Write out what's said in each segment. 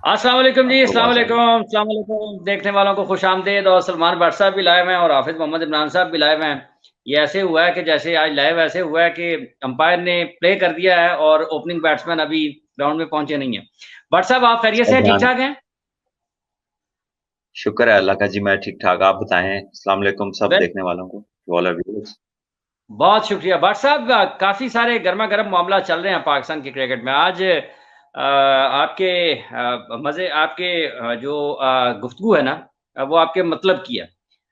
अस्सलाम वालेकुम जी, आपको अस्सलाम बहुत सारी। वालेकुम, अस्सलाम वालेकुम। देखने वालों को खुश आमदीद। और सलमान भट्ट साहब भी लाइव हैं और हाफिज मोहम्मद इमरान साहब भी लाइव हैं। ये ऐसे हुआ है कि जैसे आज लाइव ऐसे हुआ है कि अंपायर ने प्ले कर दिया है और ओपनिंग बैट्समैन अभी ग्राउंड में पहुंचे नहीं है। भट्ट साहब, आप खैरियत से सब हैं, ठीक ध्यान। ठाक हैं? शुक्र है अल्लाह का जी, मैं ठीक ठाक। आप बताएं। अस्सलाम वालेकुम सब वेल, देखने वालों को, टू ऑल आवर व्यूअर्स। बहुत शुक्रिया भट्ट साहब। काफी सारे गर्मा गर्म मामला चल रहे हैं पाकिस्तान के क्रिकेट में आज। आपके मजे आपके जो गुफ्तगू है ना, वो आपके मतलब की है।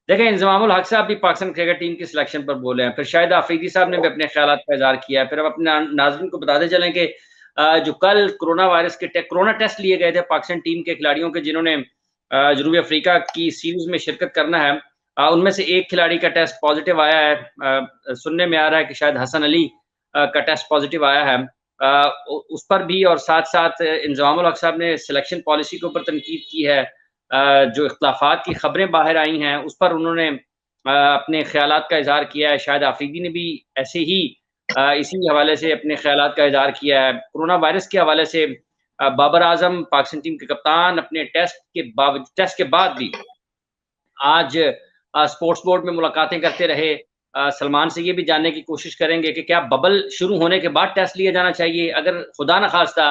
देखें, इंजमामुल हक साहब भी पाकिस्तान क्रिकेट टीम की सिलेक्शन पर बोले हैं, फिर शाहिद आफरीदी साहब ने भी अपने ख्यालात का इजहार किया है। फिर हम अपने नाज़रीन को बताते चलें कि जो कल कोरोना वायरस के कोरोना टेस्ट लिए गए थे पाकिस्तान टीम के खिलाड़ियों के, जिन्होंने जनूबी अफ्रीका की सीरीज में शिरकत करना है, उनमें से एक खिलाड़ी का टेस्ट पॉजिटिव आया है। सुनने में आ रहा है कि शायद हसन अली का टेस्ट पॉजिटिव आया है। उस पर भी, और साथ साथ इंजमामुल हक साहब ने सिलेक्शन पॉलिसी के ऊपर तनकीद की है। जो इख्तलाफात की खबरें बाहर आई हैं उस पर उन्होंने अपने ख्यालात का इजहार किया है। शायद आफरीदी ने भी ऐसे ही इसी हवाले से अपने ख्यालात का इजहार किया है। कोरोना वायरस के हवाले से बाबर आजम पाकिस्तान टीम के कप्तान अपने टेस्ट के बाद भी आज स्पोर्ट्स बोर्ड में मुलाकातें करते रहे। सलमान से ये भी जानने की कोशिश करेंगे कि क्या बबल शुरू होने के बाद टेस्ट लिया जाना चाहिए? अगर खुदा न खास्ता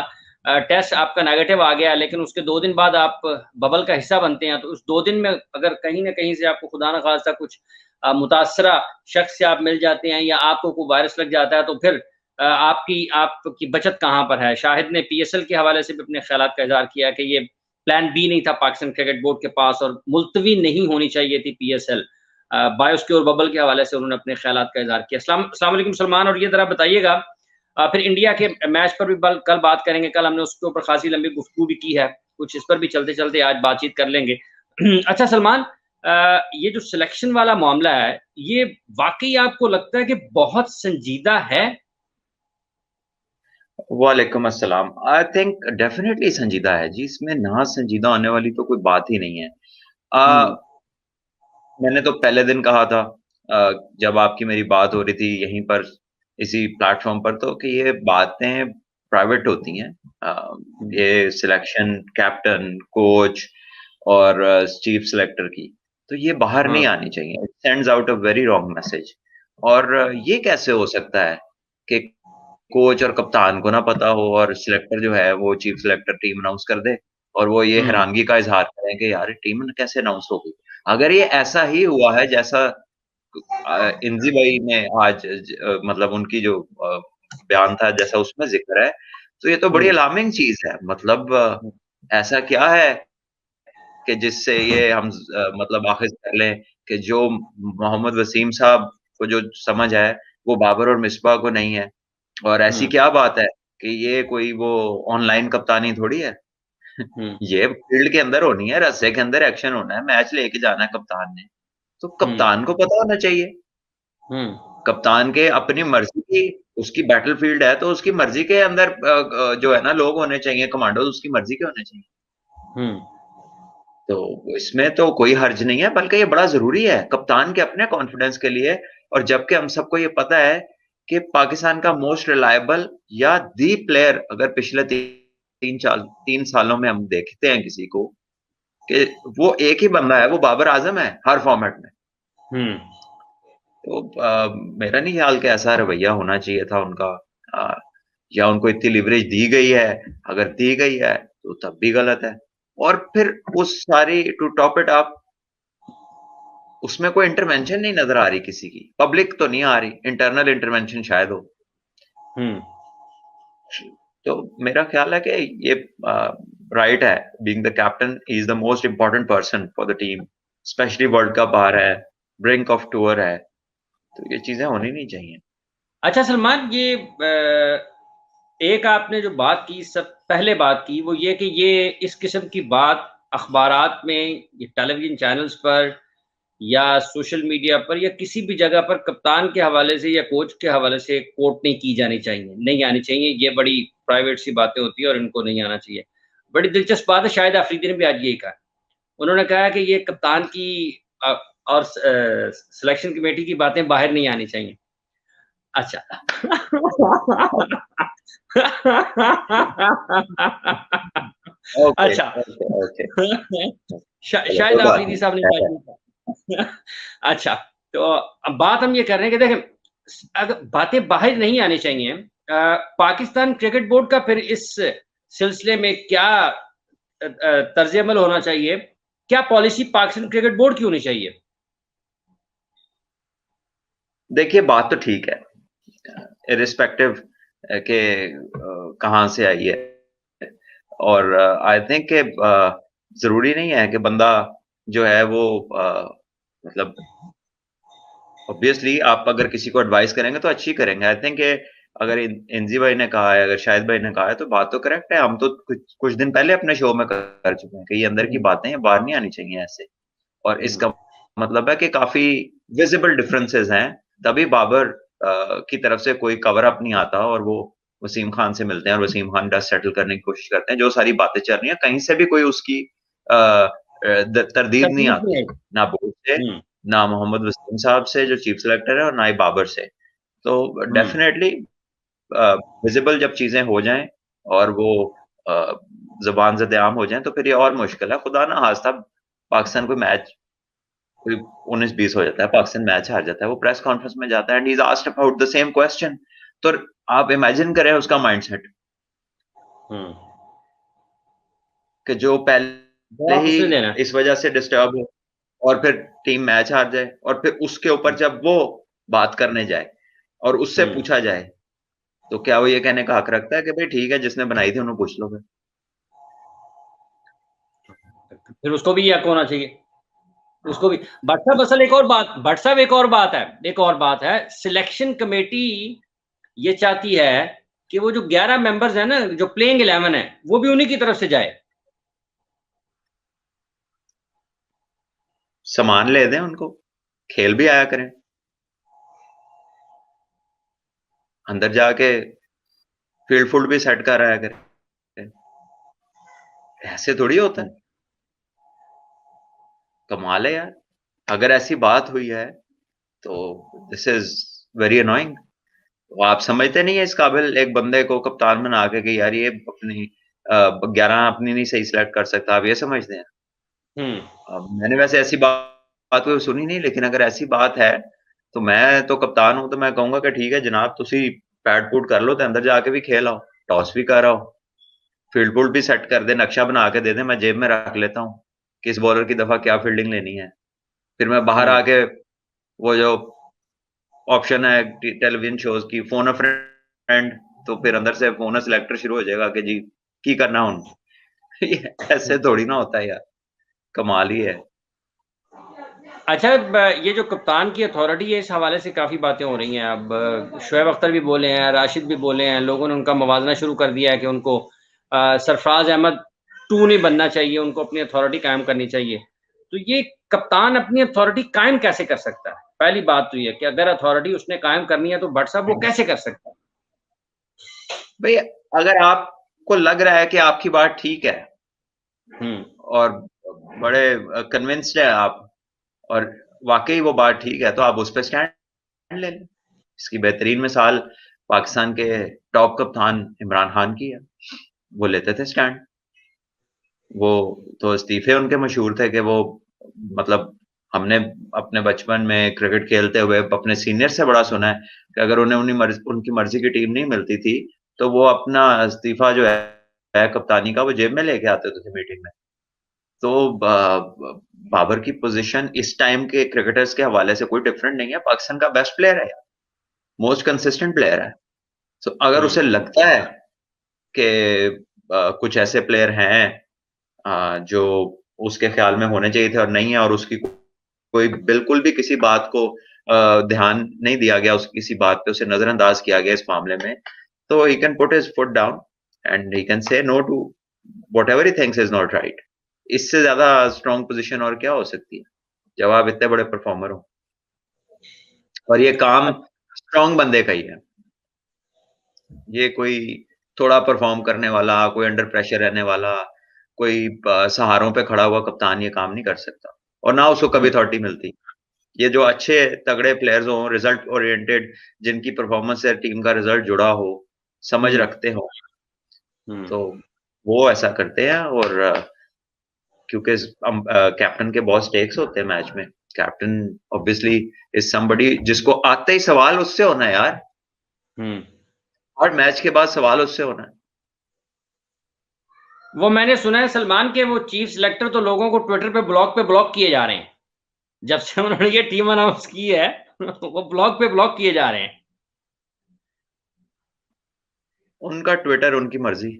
टेस्ट आपका नेगेटिव आ गया, लेकिन उसके 2 दिन बाद आप बबल का हिस्सा बनते हैं, तो उस 2 दिन में अगर कहीं ना कहीं से आपको खुदा न खास्ता कुछ मुतासरा शख्स से आप मिल जाते हैं या आपको कोई वायरस लग जाता है, तो फिर आपकी बचत कहाँ पर है? शाहिद ने पीएसएल के हवाले से भी अपने ख्यालात का इजहार किया कि ये प्लान बी नहीं था पाकिस्तान क्रिकेट बोर्ड के पास और मुलतवी नहीं होनी चाहिए थी पीएसएल। बायोस्क्योर बबल के हवाले से उन्होंने अपने ख्यालात का इजहार किया। अस्सलाम वालेकुम सलमान। और ये जरा बताइएगा, फिर इंडिया के मैच पर भी कल बात करेंगे। कल हमने उसके ऊपर खासी लंबी गुफ्तगू भी की है, कुछ इस पर भी चलते चलते आज बातचीत कर लेंगे। अच्छा सलमान, ये जो सिलेक्शन वाला मामला है, ये वाकई आपको लगता है कि बहुत संजीदा है? वालेकुम अस्सलाम। आई थिंक डेफिनेटली संजीदा है जी, इसमें ना संजीदा होने वाली तो कोई बात ही नहीं है। हम्म। मैंने तो पहले दिन कहा था, जब आपकी मेरी बात हो रही थी यहीं पर, इसी प्लेटफॉर्म पर, तो कि ये बातें प्राइवेट होती हैं। ये सिलेक्शन कैप्टन, कोच और चीफ सिलेक्टर की, तो ये बाहर नहीं हाँ। आनी चाहिए। It sends out a very wrong message. और ये कैसे हो सकता है कि कोच और कप्तान को ना पता हो और सिलेक्टर जो है वो चीफ सिलेक्टर टीम अनाउंस कर दे, और वो ये हम्म। हैरानगी का इजहार करें कि यार टीम कैसे अनाउंस होगी। अगर ये ऐसा ही हुआ है जैसा इंजी भाई ने आज मतलब उनकी जो बयान था जैसा उसमें जिक्र है, तो ये तो बड़ी हम्म। अलार्मिंग चीज है। मतलब ऐसा क्या है कि जिससे ये हम मतलब आखिर कर लें कि जो मोहम्मद वसीम साहब को जो समझ है वो बाबर और मिसबा को नहीं है। और ऐसी हम्म। क्या बात है कि ये कोई वो ऑनलाइन कप्तानी थोड़ी है। हम्म। ये फील्ड के अंदर होनी है, रस्से के अंदर एक्शन होना है, मैच लेके जाना है कप्तान ने। तो हम्म। कप्तान को पता होना चाहिए। हम्म। कप्तान के अपनी मर्जी की, उसकी बैटलफील्ड है तो उसकी मर्जी के अंदर जो है ना लोग होने चाहिए, कमांडोज उसकी मर्जी के होने चाहिए। हम्म। तो इसमें तो कोई हर्ज नहीं है, बल्कि ये बड़ा जरूरी है कप्तान के अपने कॉन्फिडेंस के लिए। और जबकि हम सबको ये पता है कि पाकिस्तान का मोस्ट रिलायबल या दी प्लेयर, अगर पिछले 3 सालों में हम देखते हैं किसी को, कि वो एक ही बंदा है, वो बाबर आजम है हर फॉर्मेट में। हम्म। तो मेरा नहीं ख्याल कि ऐसा रवैया होना चाहिए था उनका। अ, या उनको इतनी लिवरेज दी गई है, अगर दी गई है तो तब भी गलत है। और फिर उस सारी टू टॉप इट अप, उसमें कोई इंटरवेंशन नहीं नजर आ रही किसी की, पब्लिक तो नहीं आ रही, इंटरनल इंटरवेंशन शायद हो। हम्म। तो मेरा ख्याल है कि ये राइट है। Being the captain, he is the most important person for the team, specially world cup आ रहा है, ब्रिंक ऑफ टूर है, तो ये चीजें होनी नहीं चाहिए। अच्छा सलमान, ये एक आपने जो बात की, सब पहले बात की, वो ये कि ये इस किस्म की बात अखबारात में, ये टेलीविजन चैनल्स पर या सोशल मीडिया पर या किसी भी जगह पर कप्तान के हवाले से या कोच के हवाले से कोट नहीं की जानी चाहिए, नहीं आनी चाहिए। ये बड़ी प्राइवेट सी बातें होती है और इनको नहीं आना चाहिए। बड़ी दिलचस्प बात है, शायद अफरीदी ने भी आज यही कहा। उन्होंने कहा कि ये कप्तान की और सिलेक्शन कमेटी की बातें बाहर नहीं आनी चाहिए। अच्छा। ओके अच्छा। Okay okay. चलो शायद कोई बात आफरीदी साहब ने नहीं। शायद पूछा। अच्छा, तो अब बात हम ये कर रहे हैं कि देखें, अगर बातें बाहर नहीं आनी चाहिए, पाकिस्तान क्रिकेट बोर्ड का फिर इस सिलसिले में क्या तर्ज अमल होना चाहिए? क्या पॉलिसी पाकिस्तान क्रिकेट बोर्ड की होनी चाहिए? देखिए बात तो ठीक है, इरिस्पेक्टिव के कहाँ से आई है, और आई थिंक कि जरूरी नहीं है कि बंदा जो है वो मतलब ऑब्वियसली आप अगर किसी को एडवाइस करेंगे तो अच्छी करेंगे। आई थिंक अगर इंजी भाई ने कहा है, अगर शाहिद भाई ने कहा है, तो बात तो करेक्ट है। हम तो कुछ दिन पहले अपने शो में कर चुके हैं कि ये अंदर की बातें हैं, बाहर नहीं आनी चाहिए ऐसे। और इसका मतलब है कि काफी विजिबल डिफरेंसेस हैं, तभी बाबर की तरफ से कोई कवर अप नहीं आता और वो वसीम खान से मिलते हैं और वसीम खान डस्ट सेटल करने की कोशिश करते हैं। जो सारी बातें चल रही हैं कहीं से भी कोई उसकी तरदीद नहीं तकलीफ नहीं आती, आई। ना बोर्ड से, हुँ, ना मोहम्मद वसीम साहब से जो चीफ सेलेक्टर है, और ना ही बाबर से। तो हुँ, डेफिनेटली विजिबल जब चीजें हो जाएं और वो जबान ज़द-ए-आम हो जाएं तो फिर ये और मुश्किल है। खुदा ना खास्ता पाकिस्तान कोई मैच कोई 19-20 हो जाता है, पाकिस्तान मैच हार जाता है, वो प्रेस कॉन्फ्रेंस में जाता है and he is asked about the same question. तो आप इमेजिन करें उसका माइंडसेट हुँ। कि जो पहले जवाब ही उसने देना है। इस वजह से डिस्टर्ब हो और फिर टीम मैच हार जाए, और फिर उसके ऊपर जब वो बात करने जाए और उससे हुँ, पूछा जाए, तो क्या वो ये कहने का हक रखता है कि भाई ठीक है, जिसने बनाई थी उन्हें पूछ लो फिर। फिर उसको भी ये हक होना चाहिए। उसको भी भट्ट साहब, असल एक और बात, भट्ट साहब एक और बात है, सिलेक्शन कमेटी ये चाहती है कि वो जो 11 मेंबर्स हैं ना, जो प्लेइंग 11 है, वो भी उन्हीं की तरफ से जाए। सामान ले दें उनको, खेल भी आया करें, अंदर जाके फील्ड फुल्ड भी सेट कर आया करें। ऐसे थोड़ी होता है, कमाल है यार। अगर ऐसी बात हुई है तो दिस इज वेरी अनोइंग। तो आप समझते नहीं है इस काबिल एक बंदे को कप्तान बना के कि यार ये अपनी 11 अपनी नहीं सही सिलेक्ट कर सकता, आप ये समझते हैं? हम्म। मैंने वैसे ऐसी बात कोई सुनी नहीं, लेकिन अगर ऐसी बात है तो मैं तो कप्तान हूं, तो मैं कहूंगा कि ठीक है जनाब, तुसी पैड पूड कर लो तो अंदर जाके भी खेल आओ, टॉस भी कर आओ, फील्ड फुल्ड भी सेट कर दे, नक्शा बना के दे दे, मैं जेब में रख लेता हूँ किस बॉलर की दफा क्या फील्डिंग लेनी है। फिर मैं बाहर हम्म। आके वो जो ऑप्शन है टेलीविजन शोज की, फोन अ फ्रेंड, तो फिर अंदर से फोन अ सिलेक्टर शुरू हो जाएगा कि जी की करना हूं। ऐसे थोड़ी ना होता है यार, कमाल ही है। अच्छा, ये जो कप्तान की अथॉरिटी है, इस हवाले से काफ़ी बातें हो रही हैं। अब शुएब अख्तर भी बोले हैं, राशिद भी बोले हैं, लोगों ने उनका मवाजना शुरू कर दिया है कि उनको सरफराज अहमद टू नहीं बनना चाहिए, उनको अपनी अथॉरिटी कायम करनी चाहिए। तो ये कप्तान अपनी अथॉरिटी कायम कैसे कर सकता है? पहली बात तो ये कि अगर अथॉरिटी उसने कायम करनी है तो भट्ट साहब वो कैसे कर सकता है? भाई अगर आपको लग रहा है कि आपकी बात ठीक है हम्म। और बड़े कन्विंस्ड है आप, और वाकई वो बात ठीक है, तो आप उस पर स्टैंड ले लें। इसकी बेहतरीन मिसाल पाकिस्तान के टॉप कप्तान इमरान खान की है। वो लेते थे स्टैंड, वो तो इस्तीफे उनके मशहूर थे कि वो मतलब हमने अपने बचपन में क्रिकेट खेलते हुए अपने सीनियर से बड़ा सुना है कि अगर उन्हें उनकी मर्जी की टीम नहीं मिलती थी तो वो अपना इस्तीफा जो है कप्तानी का वो जेब में लेके आते थे मीटिंग में। तो बाबर की पोजीशन इस टाइम के क्रिकेटर्स के हवाले से कोई डिफरेंट नहीं है, पाकिस्तान का बेस्ट प्लेयर है, मोस्ट कंसिस्टेंट प्लेयर है। तो अगर उसे हम्म। लगता है कि कुछ ऐसे प्लेयर हैं जो उसके ख्याल में होने चाहिए थे और नहीं है, और उसकी कोई बिल्कुल भी किसी बात को ध्यान नहीं दिया गया, उसकी किसी बात पे उसे नजरअंदाज किया गया इस मामले में, तो he can put his foot down and he can say no to whatever he thinks is not right. इससे ज्यादा स्ट्रॉन्ग पोजीशन और क्या हो सकती है जब आप इतने बड़े परफॉर्मर हो, और ये काम स्ट्रॉन्ग बंदे का ही है। ये कोई थोड़ा परफॉर्म करने वाला, कोई अंडर प्रेशर रहने वाला, कोई सहारों पे खड़ा हुआ कप्तान ये काम नहीं कर सकता, और ना उसको कभी हम्म। अथॉरिटी मिलती। ये जो अच्छे तगड़े प्लेयर्स हों, रिजल्ट ओरिएंटेड, जिनकी परफॉर्मेंस से टीम का रिजल्ट जुड़ा हो, समझ हम्म। रखते हो, हम्म। तो वो ऐसा करते हैं और क्योंकि कैप्टन के बहुत स्टेक्स होते हैं मैच में। कैप्टन ऑब्वियसली इज समबडी जिसको आते ही सवाल उससे होना है यार। हम्म। हर मैच के बाद सवाल उससे होना है। वो मैंने सुना है सलमान के वो चीफ सिलेक्टर तो लोगों को ट्विटर पे ब्लॉक किए जा रहे हैं, जब से उन्होंने ये टीम अनाउंस की है। वो ब्लॉक किए जा रहे हैं। उनका ट्विटर, उनकी मर्जी।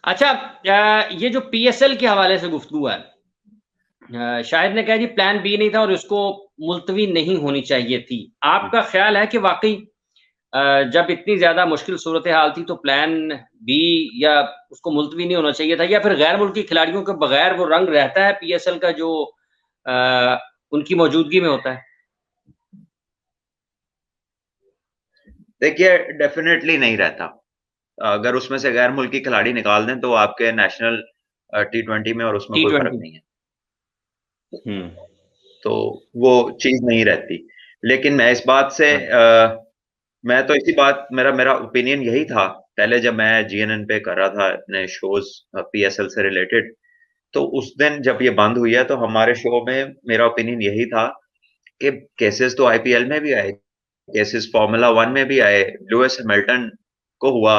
अच्छा, ये जो पीएसएल के हवाले से गुफ्तगू है, शाहिद ने कहा जी प्लान बी नहीं था और उसको मुलतवी नहीं होनी चाहिए थी। आपका ख्याल है कि वाकई जब इतनी ज्यादा मुश्किल सूरत हाल थी तो प्लान बी या उसको मुलतवी नहीं होना चाहिए था, या फिर गैर मुल्की खिलाड़ियों के बगैर वो रंग रहता है पीएसएल का जो उनकी मौजूदगी में होता है? देखिए, डेफिनेटली नहीं रहता। अगर उसमें से गैर मुल्की खिलाड़ी निकाल दें तो आपके नेशनल T20 में और उसमें कोई फर्क T20। नहीं है। हम्म। तो वो चीज नहीं रहती। लेकिन मैं इस बात से हाँ। मैं तो इसी बात मेरा मेरा ओपिनियन यही था पहले जब मैं जीएनएन पे कर रहा था अपने शोज पीएसएल से रिलेटेड। तो उस दिन जब ये बंद हुई है तो हमारे शो में मेरा ओपिनियन यही था कि केसेस तो आईपीएल में भी आए, केसेस फार्मूला वन में भी आए, लुइस हैमिल्टन को हुआ,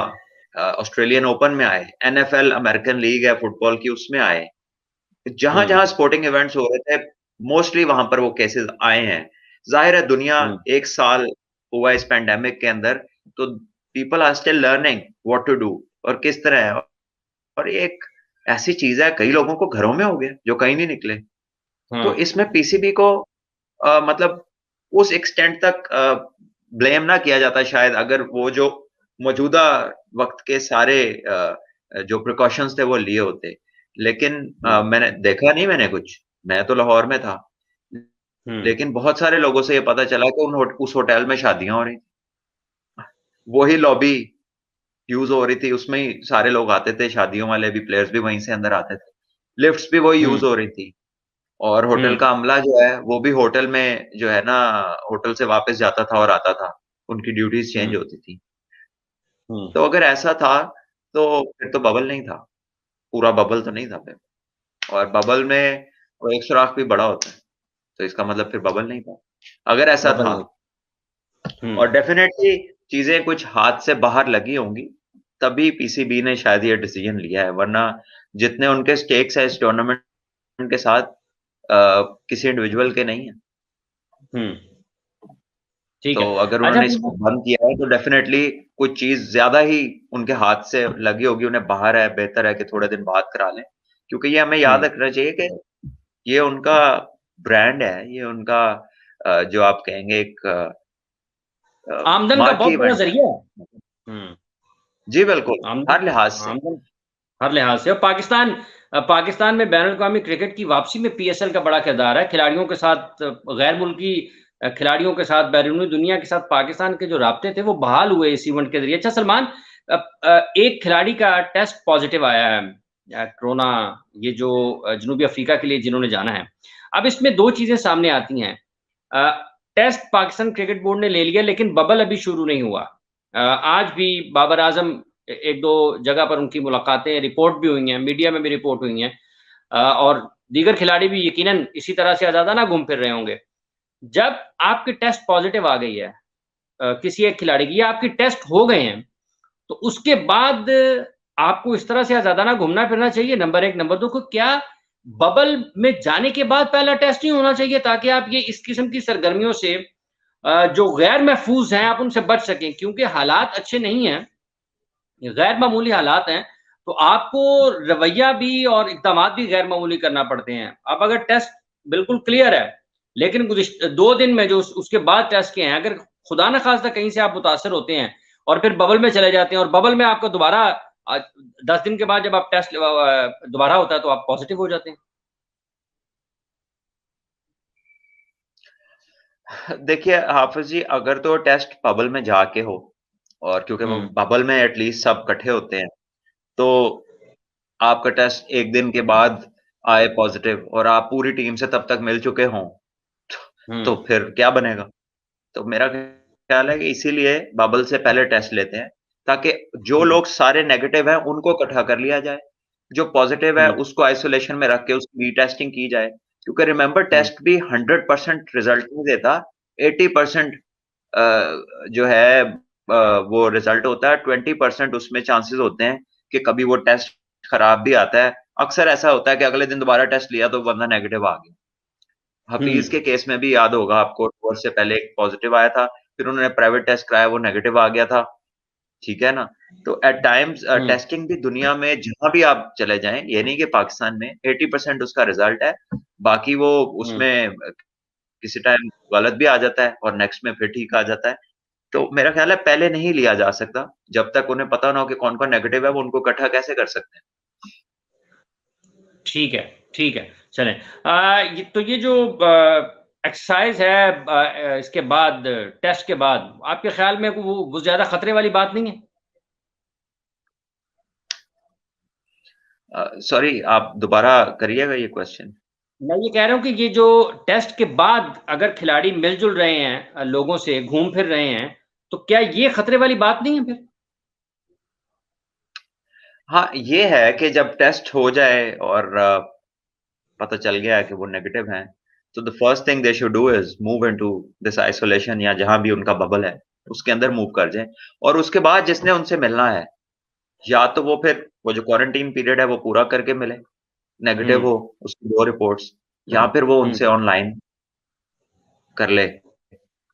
ऑस्ट्रेलियन ओपन में आए, एनएफएल अमेरिकन लीग है फुटबॉल की उसमें आए। जहां हम्म। जहां स्पोर्टिंग इवेंट्स हो रहे थे मोस्टली वहां पर वो केसेस आए हैं। जाहिर है दुनिया हम्म। एक साल हुआ इस पेंडेमिक के अंदर, तो people are still learning what to do और किस तरह है। और ये एक ऐसी चीज है कई लोगों को घरों में हो गया जो कहीं नहीं निकले। तो हाँ। इसमें पीसीबी को मतलब उस एक्सटेंट तक ब्लेम ना किया जाता शायद अगर वो जो मौजूदा वक्त के सारे जो प्रिकॉशंस थे वो लिए होते। लेकिन हम्म। मैंने देखा नहीं, मैंने कुछ, मैं तो लाहौर में था। हम्म। लेकिन बहुत सारे लोगों से ये पता चला कि उस होटल में शादियां हो रही थी, वही लॉबी यूज हो रही थी, उसमें ही सारे लोग आते थे, शादियों वाले भी, प्लेयर्स भी वहीं से अंदर आते थे, लिफ्ट्स भी वही यूज हम्म। हो रही थी। और होटल हम्म। का अमला जो है वो भी होटल में जो है ना, होटल से वापस जाता था और आता था, उनकी ड्यूटीज चेंज हम्म। होती थी। हम्म। तो अगर ऐसा था तो फिर तो बबल नहीं था, पूरा बबल तो नहीं था फिर। और बबल में वो एक सुराख भी बड़ा होता है, तो इसका मतलब फिर बबल नहीं था अगर ऐसा बबल था। नहीं। हम्म। और डेफिनेटली चीजें कुछ हाथ से बाहर लगी होंगी तभी पीसीबी ने शायद ये डिसीजन लिया है, वरना जितने उनके स्टेक्स है इस टूर्नामेंट के साथ किसी इंडिविजुअल के नहीं है। हम्म। ठीक तो है। अगर अच्छा उन्होंने फिर इसको बंद किया है तो डेफिनेटली कुछ चीज ज्यादा ही उनके हाथ से लगी होगी, उन्हें बाहर है, बेहतर है कि थोड़े दिन बाद करा लें। क्योंकि ये हमें याद हम्म। रखना चाहिए कि ये उनका ब्रांड है, ये उनका जो आप कहेंगे एक आमदन का मार्की बहुत बड़ा इवेंट है। जरिया है। हम्म। जी बिल्कुल, आमदन। हर लिहाज से। आमदन हर लिहाज से। और पाकिस्तान में बैन अवी क्रिकेट की वापसी में पीएसएल का बड़ा किरदार है। खिलाड़ियों के साथ, गैर मुल्की खिलाड़ियों के साथ, बैरूनी दुनिया के साथ पाकिस्तान के जो राब्ते थे वो बहाल हुए इस इवेंट के जरिए। अच्छा सलमान, एक खिलाड़ी का टेस्ट पॉजिटिव आया है कोरोना, ये जो जनूबी अफ्रीका के लिए जिन्होंने जाना है। अब इसमें दो चीजें सामने आती हैं। टेस्ट पाकिस्तान क्रिकेट बोर्ड ने ले लिया लेकिन बबल अभी शुरू नहीं हुआ। आज भी बाबर आजम, एक दो जगह पर उनकी मुलाकातें रिपोर्ट भी हुई हैं, मीडिया में भी रिपोर्ट हुई हैं, और दीगर खिलाड़ी भी यकीनन इसी तरह से आजादा ना घूम फिर रहे होंगे। जब आपकी टेस्ट पॉजिटिव आ गई है किसी एक खिलाड़ी की, या आपकी टेस्ट हो गए हैं, तो उसके बाद आपको इस तरह से आजादा ना घूमना फिरना चाहिए, नंबर एक। नंबर दो को क्या बबल में जाने के बाद पहला टेस्ट नहीं होना चाहिए ताकि आप ये इस किस्म की सरगर्मियों से जो गैर महफूज हैं आप उनसे बच सकें, क्योंकि हालात अच्छे नहीं हैं, गैर मामूली हालात हैं, तो आपको रवैया भी और इकदाम भी गैर मामूली करना पड़ते हैं। अब अगर टेस्ट बिल्कुल क्लियर है लेकिन गुज़िश्ता 2 दिन में जो उसके बाद टेस्ट किए हैं, अगर खुदा न खास्ता कहीं से आप मुतासर होते हैं और फिर बबल में चले जाते हैं और बबल में आपको दोबारा 10 दिन के बाद जब आप टेस्ट दोबारा होता है तो आप पॉजिटिव हो जाते हैं। देखिए हाफिज जी, अगर तो टेस्ट बबल में जाके हो, और क्योंकि वो हम्म। बबल में एटलीस्ट सब इकट्ठे होते हैं, तो आपका टेस्ट एक दिन के बाद आए पॉजिटिव और आप पूरी टीम से तब तक मिल चुके हों, तो हम्म। फिर क्या बनेगा? तो मेरा ख्याल है कि इसीलिए बबल से पहले टेस्ट लेते हैं ताकि जो लोग सारे नेगेटिव हैं उनको इकट्ठा कर लिया जाए, जो पॉजिटिव है उसको आइसोलेशन में रख के उसकी रीटेस्टिंग की जाए। क्योंकि रिमेंबर टेस्ट भी 100% रिजल्ट नहीं देता, 80% जो है वो रिजल्ट होता है, 20% उसमें चांसेस होते हैं कि कभी वो टेस्ट खराब भी आता है। अक्सर ऐसा होता है कि अगले दिन दोबारा टेस्ट लिया तो बंदा नेगेटिव आ गया। हफीज के केस में भी याद होगा आपको, टूर से पहले एक पॉजिटिव आया था, फिर उन्होंने प्राइवेट टेस्ट कराया, वो नेगेटिव आ गया था। ठीक है ना? तो एट टाइम्स टेस्टिंग भी दुनिया में जहां भी आप चले जाएं, ये नहीं कि पाकिस्तान में 80% उसका रिजल्ट है, बाकी वो उसमें किसी टाइम गलत भी आ जाता है और नेक्स्ट में फिर ठीक आ जाता है। तो मेरा ख्याल है पहले नहीं लिया जा सकता, जब तक उन्हें पता ना हो कि कौन-कौन नेगेटिव है, वो उनको इकट्ठा कैसे कर सकते हैं। ठीक है, ठीक है। चलें ये जो एक्सरसाइज़ है इसके बाद टेस्ट के बाद आपके ख़्याल में वो ज़्यादा खतरे वाली बात नहीं है? सॉरी, आप दोबारा करिएगा ये क्वेश्चन। मैं ये कह रहा हूँ कि ये जो टेस्ट के बाद अगर खिलाड़ी मिल-जुल रहे हैं लोगों से, घूम फिर रहे हैं, तो क्या ये खतरे वाली बात नहीं है फिर? हाँ, ये है कि जब टेस्ट हो जाए और पता चल गया कि वो नेगेटिव हैं, तो the first thing they should do is move into this isolation, या जहाँ भी उनका बबल है, उसके अंदर मूव कर जाएँ। और उसके बाद जिसने उनसे मिलना है, या तो वो फिर वो जो क्वारंटीन पीरियड है वो पूरा करके मिले, नेगेटिव हुँ, हो, उसकी 2 रिपोर्ट्स, या फिर वो हुँ, उनसे ऑनलाइन कर ले,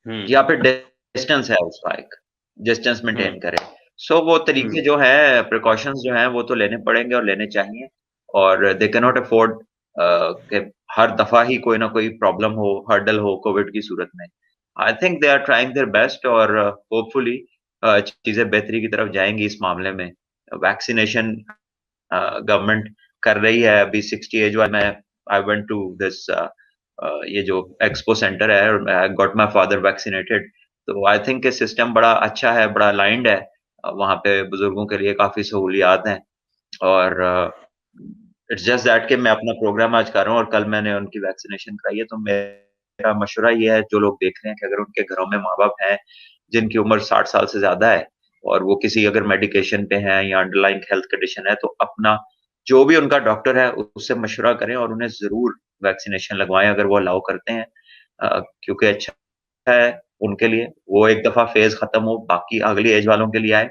हुँ, या फिर डिस्टेंस है उसका एक, डिस्टेंस हुँ, मेंटेन करे। सो वो हुँ, तरीके जो हैं, प्रिकॉशंस जो हैं, वो तो लेने पड़ेंगे और लेने चाहिए। और दे कैन नॉट अफोर्ड कि हर दफ़ा ही कोई ना कोई प्रॉब्लम हो, हर्डल हो कोविड की सूरत में। I think they are trying their best, और होपफुली चीज़ें बेहतरी की तरफ जाएँगी इस मामले में। वैक्सिनेशन गवर्नमेंट कर रही है, अभी 60 एज वाला मैं आई वेंट टू दिस ये जो एक्सपो सेंटर है, I got my father vaccinated. तो आई थिंक ये सिस्टम बड़ा अच्छा है, बड़ा अलाइन्ड है। वहाँ पे बुजुर्गों के लिए काफ़ी सहूलियात हैं, और इट्स जस्ट दैट कि मैं अपना प्रोग्राम आज कर रहा हूँ और कल मैंने उनकी वैक्सीनेशन कराई है। तो मेरा मशवरा ये है, जो लोग देख रहे हैं, कि अगर उनके घरों में माँ-बाप हैं, जिनकी उम्र 60 साल से ज़्यादा है, और वो किसी अगर मेडिकेशन पे हैं या अंडरलाइंग हेल्थ कंडीशन है, तो अपना जो भी उनका डॉक्टर है उससे मशवरा करें और उन्हें ज़रूर वैक्सीनेशन लगवाएँ अगर वो अलाउ करते हैं। क्योंकि अच्छा है उनके लिए, वो एक दफ़ा फ़ेज़ खत्म हो, बाकी अगली एज वालों के लिए आए।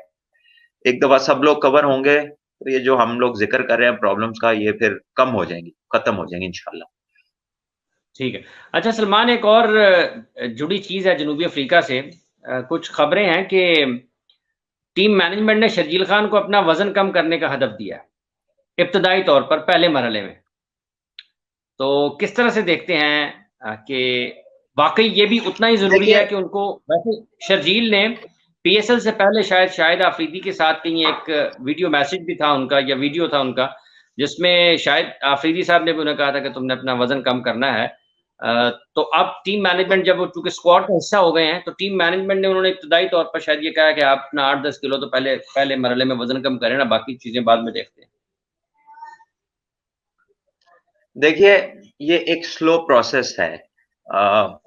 एक दफ़ा सब लोग कवर होंगे, तो ये जो हम लोग ज़िक्र कर रहे हैं प्रॉब्लम्स का, ये फिर कम हो जाएँगी, खत्म हो जाएँगी इंशाअल्लाह। ठीक है। अच्छा सलमान, एक और जुड़ी चीज़ है जनूबी अफ्रीका से। कुछ खबरें हैं कि टीम मैनेजमेंट ने शर्जील खान को अपना वज़न कम करने का हदफ दिया है, इब्तदाई तौर पर पहले मरहले में। तो किस तरह से देखते हैं कि वाक़ई ये भी उतना ही ज़रूरी देखिए, है कि उनको, वैसे शर्जील ने पीएसएल से पहले शायद शाहिद आफरीदी के साथ कहीं एक वीडियो मैसेज भी था उनका या वीडियो था उनका, जिसमें शायद आफरीदी साहब ने भी उन्हें कहा था कि तुमने अपना वज़न कम करना है। तो अब टीम मैनेजमेंट जब वो चूँकि स्क्वाड का हिस्सा हो गए हैं, तो टीम मैनेजमेंट ने उन्होंने इब्तदाई तौर पर शायद ये कहा है कि आप अपना 8-10 किलो तो पहले पहले मरहले में वज़न कम करें ना, बाकी चीज़ें बाद में देखते हैं। देखिए, ये एक स्लो प्रोसेस है। Uh,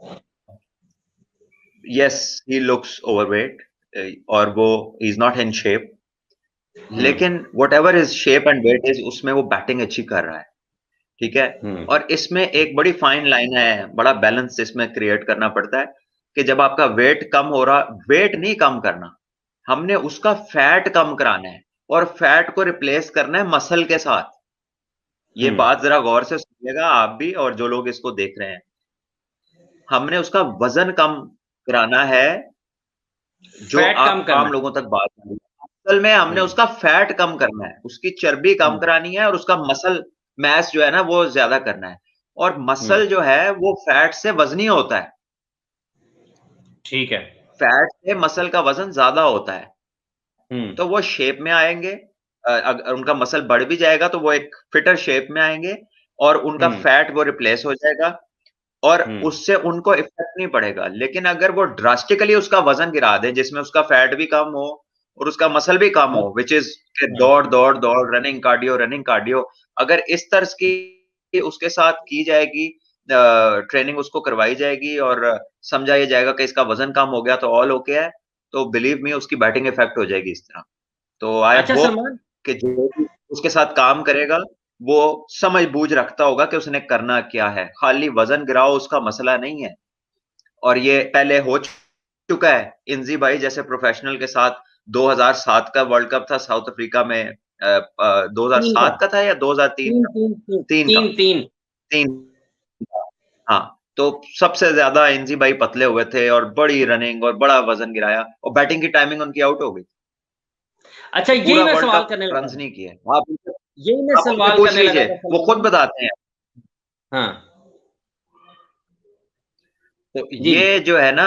yes, he looks overweight, और वो he is not in shape, hmm, लेकिन whatever his shape and weight is, उसमें वो बैटिंग अच्छी कर रहा है, ठीक है? हुँ, और इसमें एक बड़ी फाइन लाइन है, बड़ा बैलेंस इसमें क्रिएट करना पड़ता है, कि जब आपका वेट कम हो रहा, वेट नहीं कम करना, हमने उसका फैट कम कराना है, और फैट को रिप्लेस करना है मसल के साथ। ये हुँ। बात ज़रा गौर से सुनिएगा आप भी और जो लोग इसको देख रहे हैं। हमने उसका वज़न कम कराना है, जो फैट कम आप करना आम है। लोगों तक बात नहीं। असल में हमने हुँ, उसका फैट कम करना है, उसकी चर्बी कम हुँ, करानी है, और उसका मसल मास जो है ना वो ज़्यादा करना है। और हुँ, मसल जो है वो फैट से वज़नी होता है। ठीक है। फैट से मसल का वज़न ज़्यादा होता है। हुँ, तो वो शेप में आएँगे, उनका मसल बढ़ भी जाएगा तो वो एक फिटर शेप में आएँगे, और उनका हुँ, फैट वो रिप्लेस हो जाएगा, और हुँ, उससे उनको इफ़ेक्ट नहीं पड़ेगा। लेकिन अगर वो ड्रास्टिकली उसका वज़न गिरा दें, जिसमें उसका फैट भी कम हो और उसका मसल भी कम हुँ, हो, व्हिच इज़ कि हुँ, दौड़, दौड़, दौड़, रनिंग कार्डियो, अगर इस तर्ज की उसके साथ की जाएगी, ट्रेनिंग उसको करवाई जाएगी और समझाया जाएगा कि इसका वज़न कम हो गया तो ऑल ओके है, तो बिलीव मी उसकी बैटिंग इफेक्ट हो जाएगी इस तरह। तो आई अच्छा होप सलमान। कि जो भी उसके साथ काम करेगा वो समझ बूझ रखता होगा कि उसने करना क्या है। खाली वजन गिराओ उसका मसला नहीं है, और ये पहले हो चुका है। इंजी भाई जैसे प्रोफेशनल के साथ 2007 का वर्ल्ड कप था साउथ अफ्रीका में, तीन का। 2007 का था या 2003 तीन का? तीन तीन तीन का। तीन तीन। तीन का। हाँ, तो सबसे ज्यादा इंजी भाई पतले हुए थे और बड़ी रनिंग और बड़ा वजन गिराया, और बैटिंग की टाइमिंग उनकी आउट हो गई, अच्छा, तो यही पूरा मैं वर्ल्ड सवाल कप करने लगा रन था। नहीं किए। यही मैं आप उनसे सवाल पूछ करने लगा लीजिए, था वो खुद सलमान। बताते हैं। हाँ। तो जी। ये जो है ना,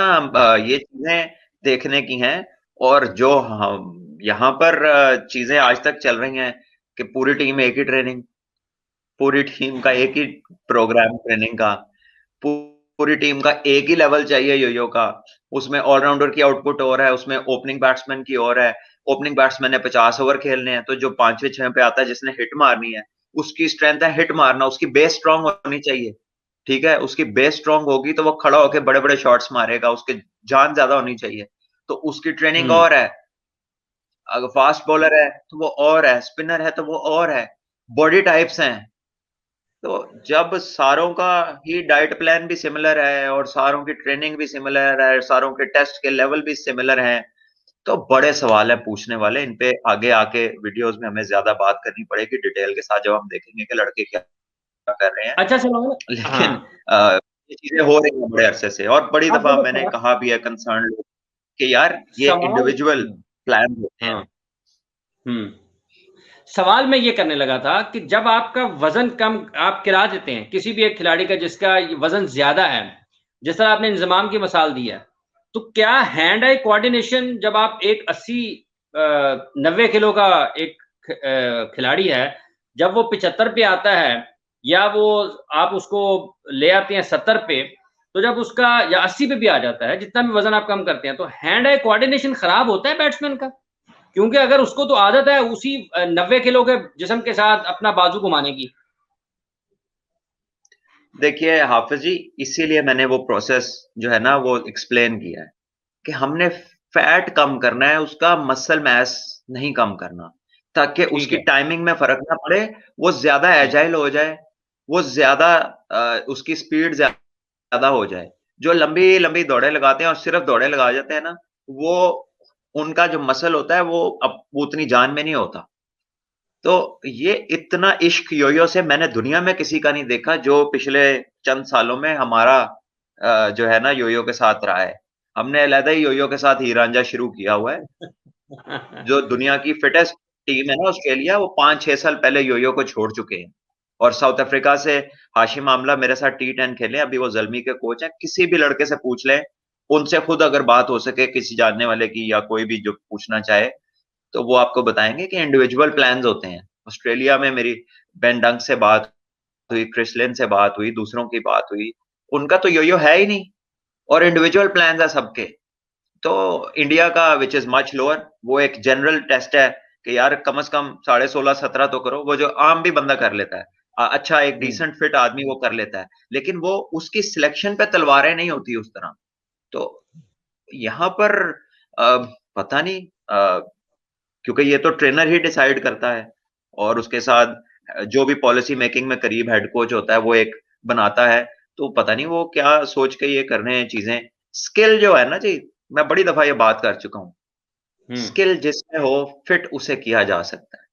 ये चीजें देखने की हैं। और जो हम यहाँ पर चीजें आज तक चल रही हैं कि पूरी टीम एक ही ट्रेनिंग, पूरी टीम का एक ही प्रोग्राम ट्रेनिंग का, पूरी टीम का एक ही लेवल चाहिए योयो का। उसमें ऑलराउंडर की आउटपुट और है, उसमें ओपनिंग बैट्समैन की और है। ओपनिंग बैट्समैन ने 50 ओवर खेलने हैं, तो जो पांचवें छह पे आता है जिसने हिट मारनी है, उसकी स्ट्रेंथ है हिट मारना, उसकी बेस स्ट्रांग होनी चाहिए। ठीक है, उसकी बेस स्ट्रांग होगी तो वो खड़ा होकर बड़े बड़े शॉट्स मारेगा, उसके जान ज्यादा होनी चाहिए, तो उसकी ट्रेनिंग हम्म। और है। अगर फास्ट बॉलर है तो वो और है, स्पिनर है तो वो और है, बॉडी टाइप्स हैं। तो जब सारों का ही डाइट प्लान भी सिमिलर है और सारों की ट्रेनिंग भी सिमिलर है, सारों के टेस्ट के लेवल भी सिमिलर हैं, तो बड़े सवाल है पूछने वाले। इन पे आगे आके वीडियोस में हमें ज्यादा बात करनी पड़ेगी डिटेल के साथ, जब हम देखेंगे कि लड़के क्या कर रहे हैं। अच्छा सलमान। हाँ। लेकिन ये चीजें हो रही हैं बड़े अरसे से, और बड़ी अब दफा देखो मैंने सवाल। कहा भी है कंसर्न लोग कि यार ये सवाल। इंडिविजुअल प्लान होते हैं। हाँ। हम्म। सवाल मैं ये करने लगा था कि जब आपका वजन कम आप गिरा देते हैं किसी भी एक खिलाड़ी का जिसका वजन ज्यादा है, जिस तरह आपने इंजमाम की मिसाल दी है, तो क्या हैंड आई कोऑर्डिनेशन जब आप एक 80-90 किलो का एक खिलाड़ी है, जब वो 75 पे आता है, या वो आप उसको ले आते हैं 70 पे, तो जब उसका या 80 पे भी आ जाता है, जितना भी वजन आप कम करते हैं, तो हैंड आई कोऑर्डिनेशन खराब होता है बैट्समैन का? क्योंकि अगर उसको तो आदत है उसी 90 किलो के जिस्म के साथ अपना बाजू घुमाने की। देखिए हाफिज जी, इसीलिए मैंने वो प्रोसेस जो है ना वो एक्सप्लेन किया है कि हमने फैट कम करना है, उसका मसल मास नहीं कम करना, ताकि ठीक उसकी है। टाइमिंग में फर्क ना पड़े, वो ज्यादा एजाइल हो जाए, वो ज्यादा उसकी स्पीड ज्यादा हो जाए। जो लंबी लंबी दौड़े लगाते हैं और सिर्फ दौड़े लगा जाते हैं ना, वो उनका जो मसल होता है वो अब उतनी जान में नहीं होता। तो ये इतना इश्क योयो से मैंने दुनिया में किसी का नहीं देखा जो पिछले चंद सालों में हमारा जो है ना योयो के साथ रहा है। हमने अलहदा ही योयो के साथ हीर रांझा शुरू किया हुआ है। जो दुनिया की फिटेस्ट टीम है ना ऑस्ट्रेलिया, वो 5-6 साल पहले योयो को छोड़ चुके हैं। और साउथ अफ्रीका से हाशिम आमला मेरे साथ T10 खेले, अभी वो जल्मी के कोच हैं। किसी भी लड़के से पूछ लें, उनसे खुद अगर बात हो सके किसी जानने वाले की, या कोई भी जो पूछना चाहे, तो वो आपको बताएंगे कि इंडिविजुअल प्लान्स होते हैं। ऑस्ट्रेलिया में मेरी बेन डंक से बात हुई, क्रिस लिन से बात हुई, दूसरों की बात हुई, उनका तो यो है ही नहीं, और इंडिविजुअल प्लान्स है सबके। तो इंडिया का विच इज मच लोअर, वो एक जनरल टेस्ट है कि यार कम से कम 16.5-17 तो करो, वो जो आम भी बंदा कर लेता है। अच्छा एक डिसेंट फिट आदमी वो कर लेता है, लेकिन वो उसकी सिलेक्शन पे तलवारें नहीं होती उस तरह। तो यहाँ पर पता नहीं, क्योंकि ये तो ट्रेनर ही डिसाइड करता है, और उसके साथ जो भी पॉलिसी मेकिंग में करीब हेड कोच होता है वो एक बनाता है। तो पता नहीं वो क्या सोच के ये कर रहे हैं चीजें। स्किल जो है ना जी, मैं बड़ी दफा ये बात कर चुका हूँ, हम्म। स्किल जिसमें हो फिट उसे किया जा सकता है।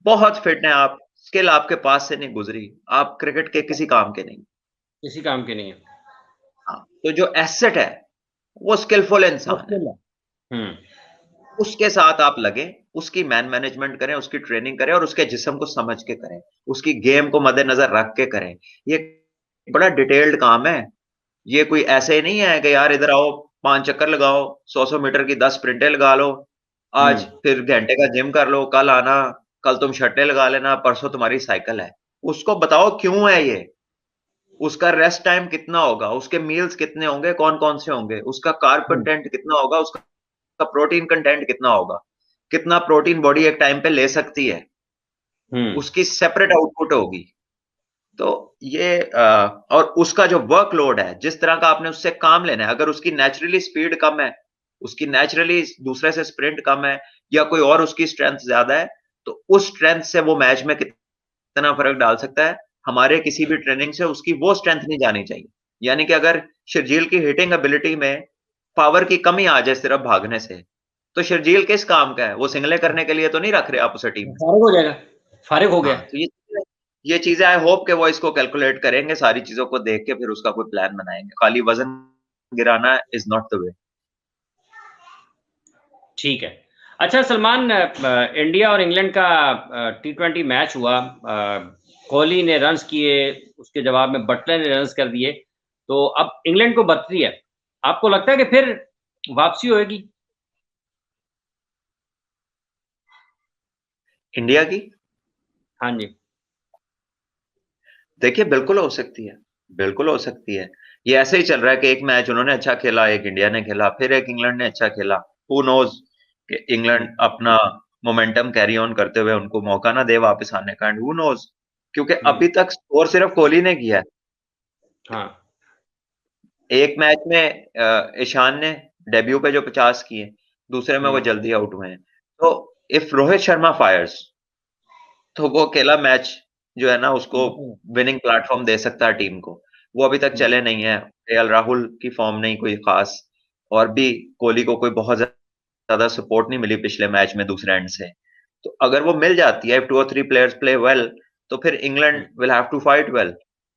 बहुत फिट हैं आप, स्किल आपके पास से नहीं गुजरी, आप क्रिकेट के किसी काम के नहीं। किसी काम के नहीं है। हाँ, तो जो एसेट है वो स्किलफुल इंसान है, मुश्किल है। हम्म। उसके साथ आप लगे, उसकी मैन मैनेजमेंट करें, उसकी ट्रेनिंग करें, और उसके जिस्म को समझ के करें, उसकी गेम को मद्देनजर रख के करें। ये बड़ा डिटेल्ड काम है। ये कोई ऐसे ही नहीं है कि यार इधर आओ 5 चक्कर लगाओ, 100-100 मीटर की 10 स्प्रिंटें लगा लो, आज हम्म। फिर घंटे का जिम कर लो, कल आना, कल तुम शर्टें लगा लेना, परसों तुम्हारी साइकिल है। उसको बताओ क्यों है ये, उसका रेस्ट टाइम कितना होगा, उसके मील्स कितने होंगे, कौन कौन से होंगे, उसका कार्ब हम्म। कंटेंट कितना होगा, उसका प्रोटीन कंटेंट कितना होगा, कितना प्रोटीन बॉडी एक टाइम पे ले सकती है, हम्म। उसकी सेपरेट आउटपुट होगी। तो ये और उसका जो वर्कलोड है, जिस तरह का आपने उससे काम लेना है, अगर उसकी नेचुरली स्पीड कम है, उसकी नेचुरली दूसरे से स्प्रिंट कम है, या कोई और उसकी स्ट्रेंथ ज्यादा है, तो उस स्ट्रेंथ से वो मैच में कितना फर्क डाल सकता है, हमारे किसी भी ट्रेनिंग से उसकी वो स्ट्रेंथ नहीं जानी चाहिए। यानी कि अगर शर्जील की हिटिंग एबिलिटी में पावर की कमी आ जाए सिर्फ भागने से, तो शर्जील किस काम का है? वो सिंगलें करने के लिए तो नहीं रख रहे आप उसे टीम में। फारिग हो जाएगा, फारिग हो गया। हाँ, तो ये चीजें आई होप कि वो इसको कैलकुलेट करेंगे, सारी चीजों को देख के फिर उसका कोई प्लान बनाएंगे। खाली वजन गिराना इज नॉट द वे। ठीक है। अच्छा सलमान, इंडिया और इंग्लैंड का T20 मैच हुआ, कोहली ने रन्स किए, उसके जवाब में बटलर ने रन्स कर दिए, तो अब इंग्लैंड को बरतरी है। आपको लगता है कि फिर वापसी होगी इंडिया की? हाँ जी। देखिए, बिल्कुल हो सकती है, बिल्कुल हो सकती है। ये ऐसे ही चल रहा है कि एक मैच उन्होंने अच्छा खेला, एक इंडिया ने खेला, फिर एक इंग्लैंड ने अच्छा खेला। हु नोज कि इंग्लैंड अपना मोमेंटम कैरी ऑन करते हुए उनको मौका ना दे वापस आने का, एंड हु नोज, क्योंकि अभी तक स्कोर सिर्फ कोहली ने किया है। हाँ। एक मैच में ईशान ने डेब्यू पे जो 50 किए, दूसरे में वो जल्दी आउट हुए हैं। तो इफ रोहित शर्मा फायर्स, तो वो अकेला मैच जो है ना उसको विनिंग प्लेटफॉर्म दे सकता है टीम को। वो अभी तक चले नहीं है। केएल राहुल की फॉर्म नहीं कोई खास, और भी कोहली को कोई बहुत ज्यादा सपोर्ट नहीं मिली पिछले मैच में दूसरे एंड से। तो अगर वो मिल जाती है, टू और थ्री प्लेयर्स प्ले वेल, तो फिर England will have to fight well.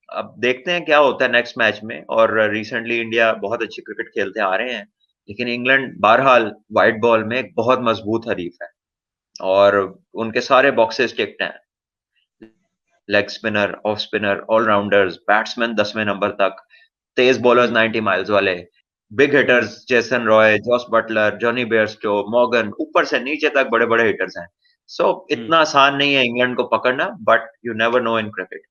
अब देखते हैं क्या होता है नेक्स्ट मैच में। और रिसेंटली इंडिया बहुत अच्छी क्रिकेट खेलते आ रहे हैं, लेकिन इंग्लैंड बहरहाल व्हाइट बॉल में एक बहुत मजबूत हरीफ है, और उनके सारे बॉक्सेस टिकट हैं। Leg spinner, off spinner, allrounders, batsman 10वें नंबर तक, तेज बॉलर्स 90 माइल्स वाले, big hitters Jason Roy, Jos Buttler, Jonny Bairstow, Morgan, ऊपर से नीचे तक बड़े बड़े हिटर्स हैं। सो इतना आसान नहीं है इंग्लैंड को पकड़ना, but you never know in cricket.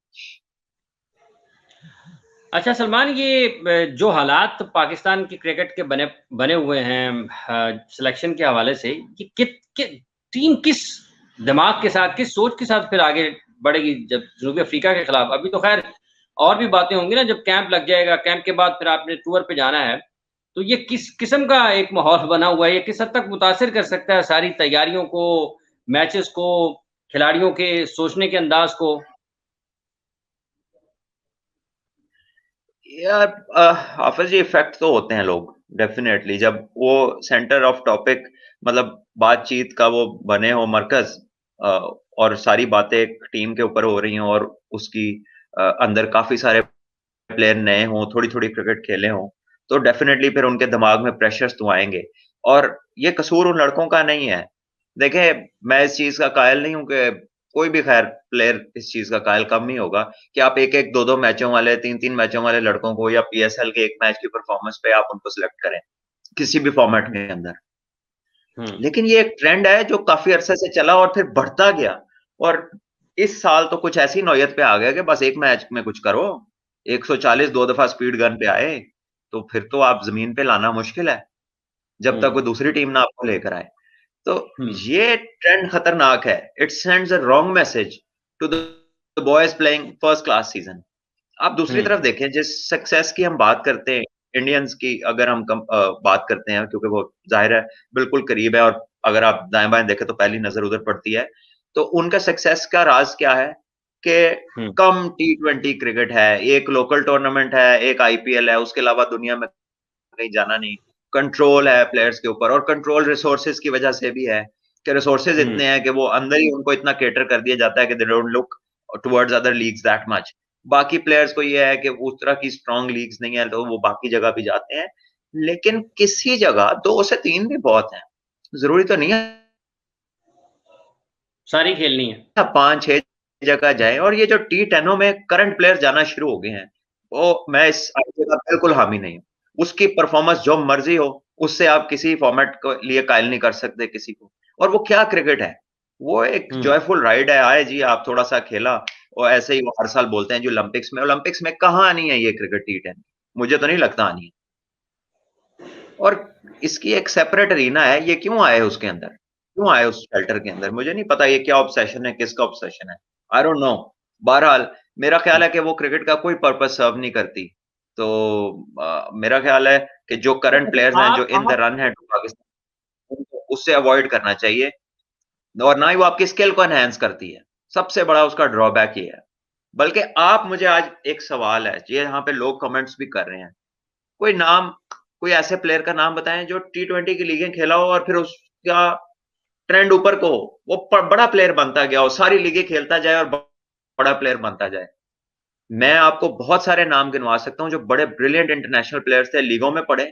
अच्छा सलमान, ये जो हालात पाकिस्तान की क्रिकेट के बने बने हुए हैं सिलेक्शन के हवाले से, ये टीम किस दिमाग के साथ, किस सोच के साथ फिर आगे बढ़ेगी जब जनूबी अफ्रीका के खिलाफ? अभी तो खैर और भी बातें होंगी ना, जब कैंप लग जाएगा, कैंप के बाद फिर आपने टूर पे जाना है, तो ये किस किस्म का एक माहौल बना हुआ है? ये किस हद तक मुतासिर कर सकता है सारी तैयारियों को, मैचेस को, खिलाड़ियों के सोचने के अंदाज को? यार हाफिज जी, इफेक्ट तो होते हैं लोग डेफिनेटली, जब वो सेंटर ऑफ टॉपिक, मतलब बातचीत का वो बने हो मरकज, और सारी बातें टीम के ऊपर हो रही हों, और उसकी अंदर काफी सारे प्लेयर नए हों, थोड़ी थोड़ी क्रिकेट खेले हों, तो डेफिनेटली फिर उनके दिमाग में प्रेशर्स तो आएंगे। और ये कसूर उन लड़कों का नहीं है। देखें, मैं इस चीज का कायल नहीं हूं कि कोई भी, खैर प्लेयर इस चीज का कायल कम ही होगा कि आप एक एक दो दो मैचों वाले, तीन तीन मैचों वाले लड़कों को, या पीएसएल के एक मैच की परफॉर्मेंस पे आप उनको सिलेक्ट करें किसी भी फॉर्मेट के अंदर। लेकिन ये एक ट्रेंड है जो काफी अरसे से चला और फिर बढ़ता गया, और इस साल तो कुछ ऐसी नौयत पे आ गया कि बस एक मैच में कुछ करो। 140 दो दफा स्पीड गन पे आए, तो फिर तो आप जमीन पे लाना मुश्किल है जब तक कोई दूसरी टीम ना आपको लेकर आए। तो ये ट्रेंड खतरनाक है। It sends a wrong message to the boys playing first class season. आप दूसरी तरफ देखें, जिस सक्सेस की हम बात करते हैं, इंडियंस की अगर हम बात करते हैं, क्योंकि वो जाहिर है बिल्कुल करीब है, और अगर आप दाएं बाएं देखें तो पहली नजर उधर पड़ती है, तो उनका सक्सेस का राज क्या है कि कम T20 क्रिकेट है, एक लोकल टूर्नामेंट है, एक आईपीएल है, उसके अलावा दुनिया में कहीं जाना नहीं। कंट्रोल है प्लेयर्स के ऊपर, और कंट्रोल रिसोर्सेज की वजह से भी है कि रिसोर्सेज इतने हैं कि वो अंदर ही उनको इतना केटर कर दिया जाता है कि they don't look towards other leagues that much. बाकी प्लेयर्स को ये है कि उस तरह की स्ट्रॉन्ग लीग्स नहीं है, तो वो बाकी जगह भी जाते हैं। लेकिन किसी जगह 2 से 3 भी बहुत हैं, जरूरी तो नहीं है सारी खेलनी है। 5-6 जगह जाए। और ये जो T10 में करंट प्लेयर जाना शुरू हो गए हैं, वो मैं इस आइडिया का बिल्कुल हामी नहीं हूँ। उसकी परफॉर्मेंस जो मर्जी हो, उससे आप किसी फॉर्मेट के लिए कायल नहीं कर सकते किसी को। और वो क्या क्रिकेट है, वो एक जॉयफुल राइड है। आए जी, आप थोड़ा सा खेला, और ऐसे ही वो हर साल बोलते हैं जो ओलंपिक्स में कहाँ आनी है ये क्रिकेट T10? मुझे तो नहीं लगता आनी है। और इसकी एक सेपरेट अरीना है, ये क्यों आए उसके अंदर, क्यों आए उस शेल्टर के अंदर? मुझे नहीं पता ये क्या ऑब्सेशन है, किसका ऑब्सेशन है, आई डोंट नो। बहरहाल मेरा ख्याल है कि वो क्रिकेट का कोई पर्पस सर्व नहीं करती। तो मेरा ख्याल है कि जो करंट प्लेयर्स हैं, जो इन द आप रन है टू पाकिस्तान, उनको उससे अवॉइड करना चाहिए, और ना ही वो आपकी स्किल को एनहांस करती है। सबसे बड़ा उसका ड्रॉबैक ये है। बल्कि आप मुझे आज एक सवाल है, ये यहाँ पे लोग कमेंट्स भी कर रहे हैं, कोई नाम, कोई ऐसे प्लेयर का नाम बताएं जो T20 की लीगें खेला हो और फिर उसका ट्रेंड ऊपर को हो, वो बड़ा प्लेयर बनता गया हो, सारी लीगें खेलता जाए और बड़ा प्लेयर बनता जाए। मैं आपको बहुत सारे नाम गिनवा सकता हूं जो बड़े ब्रिलियंट इंटरनेशनल प्लेयर्स थे, लीगों में पढ़े,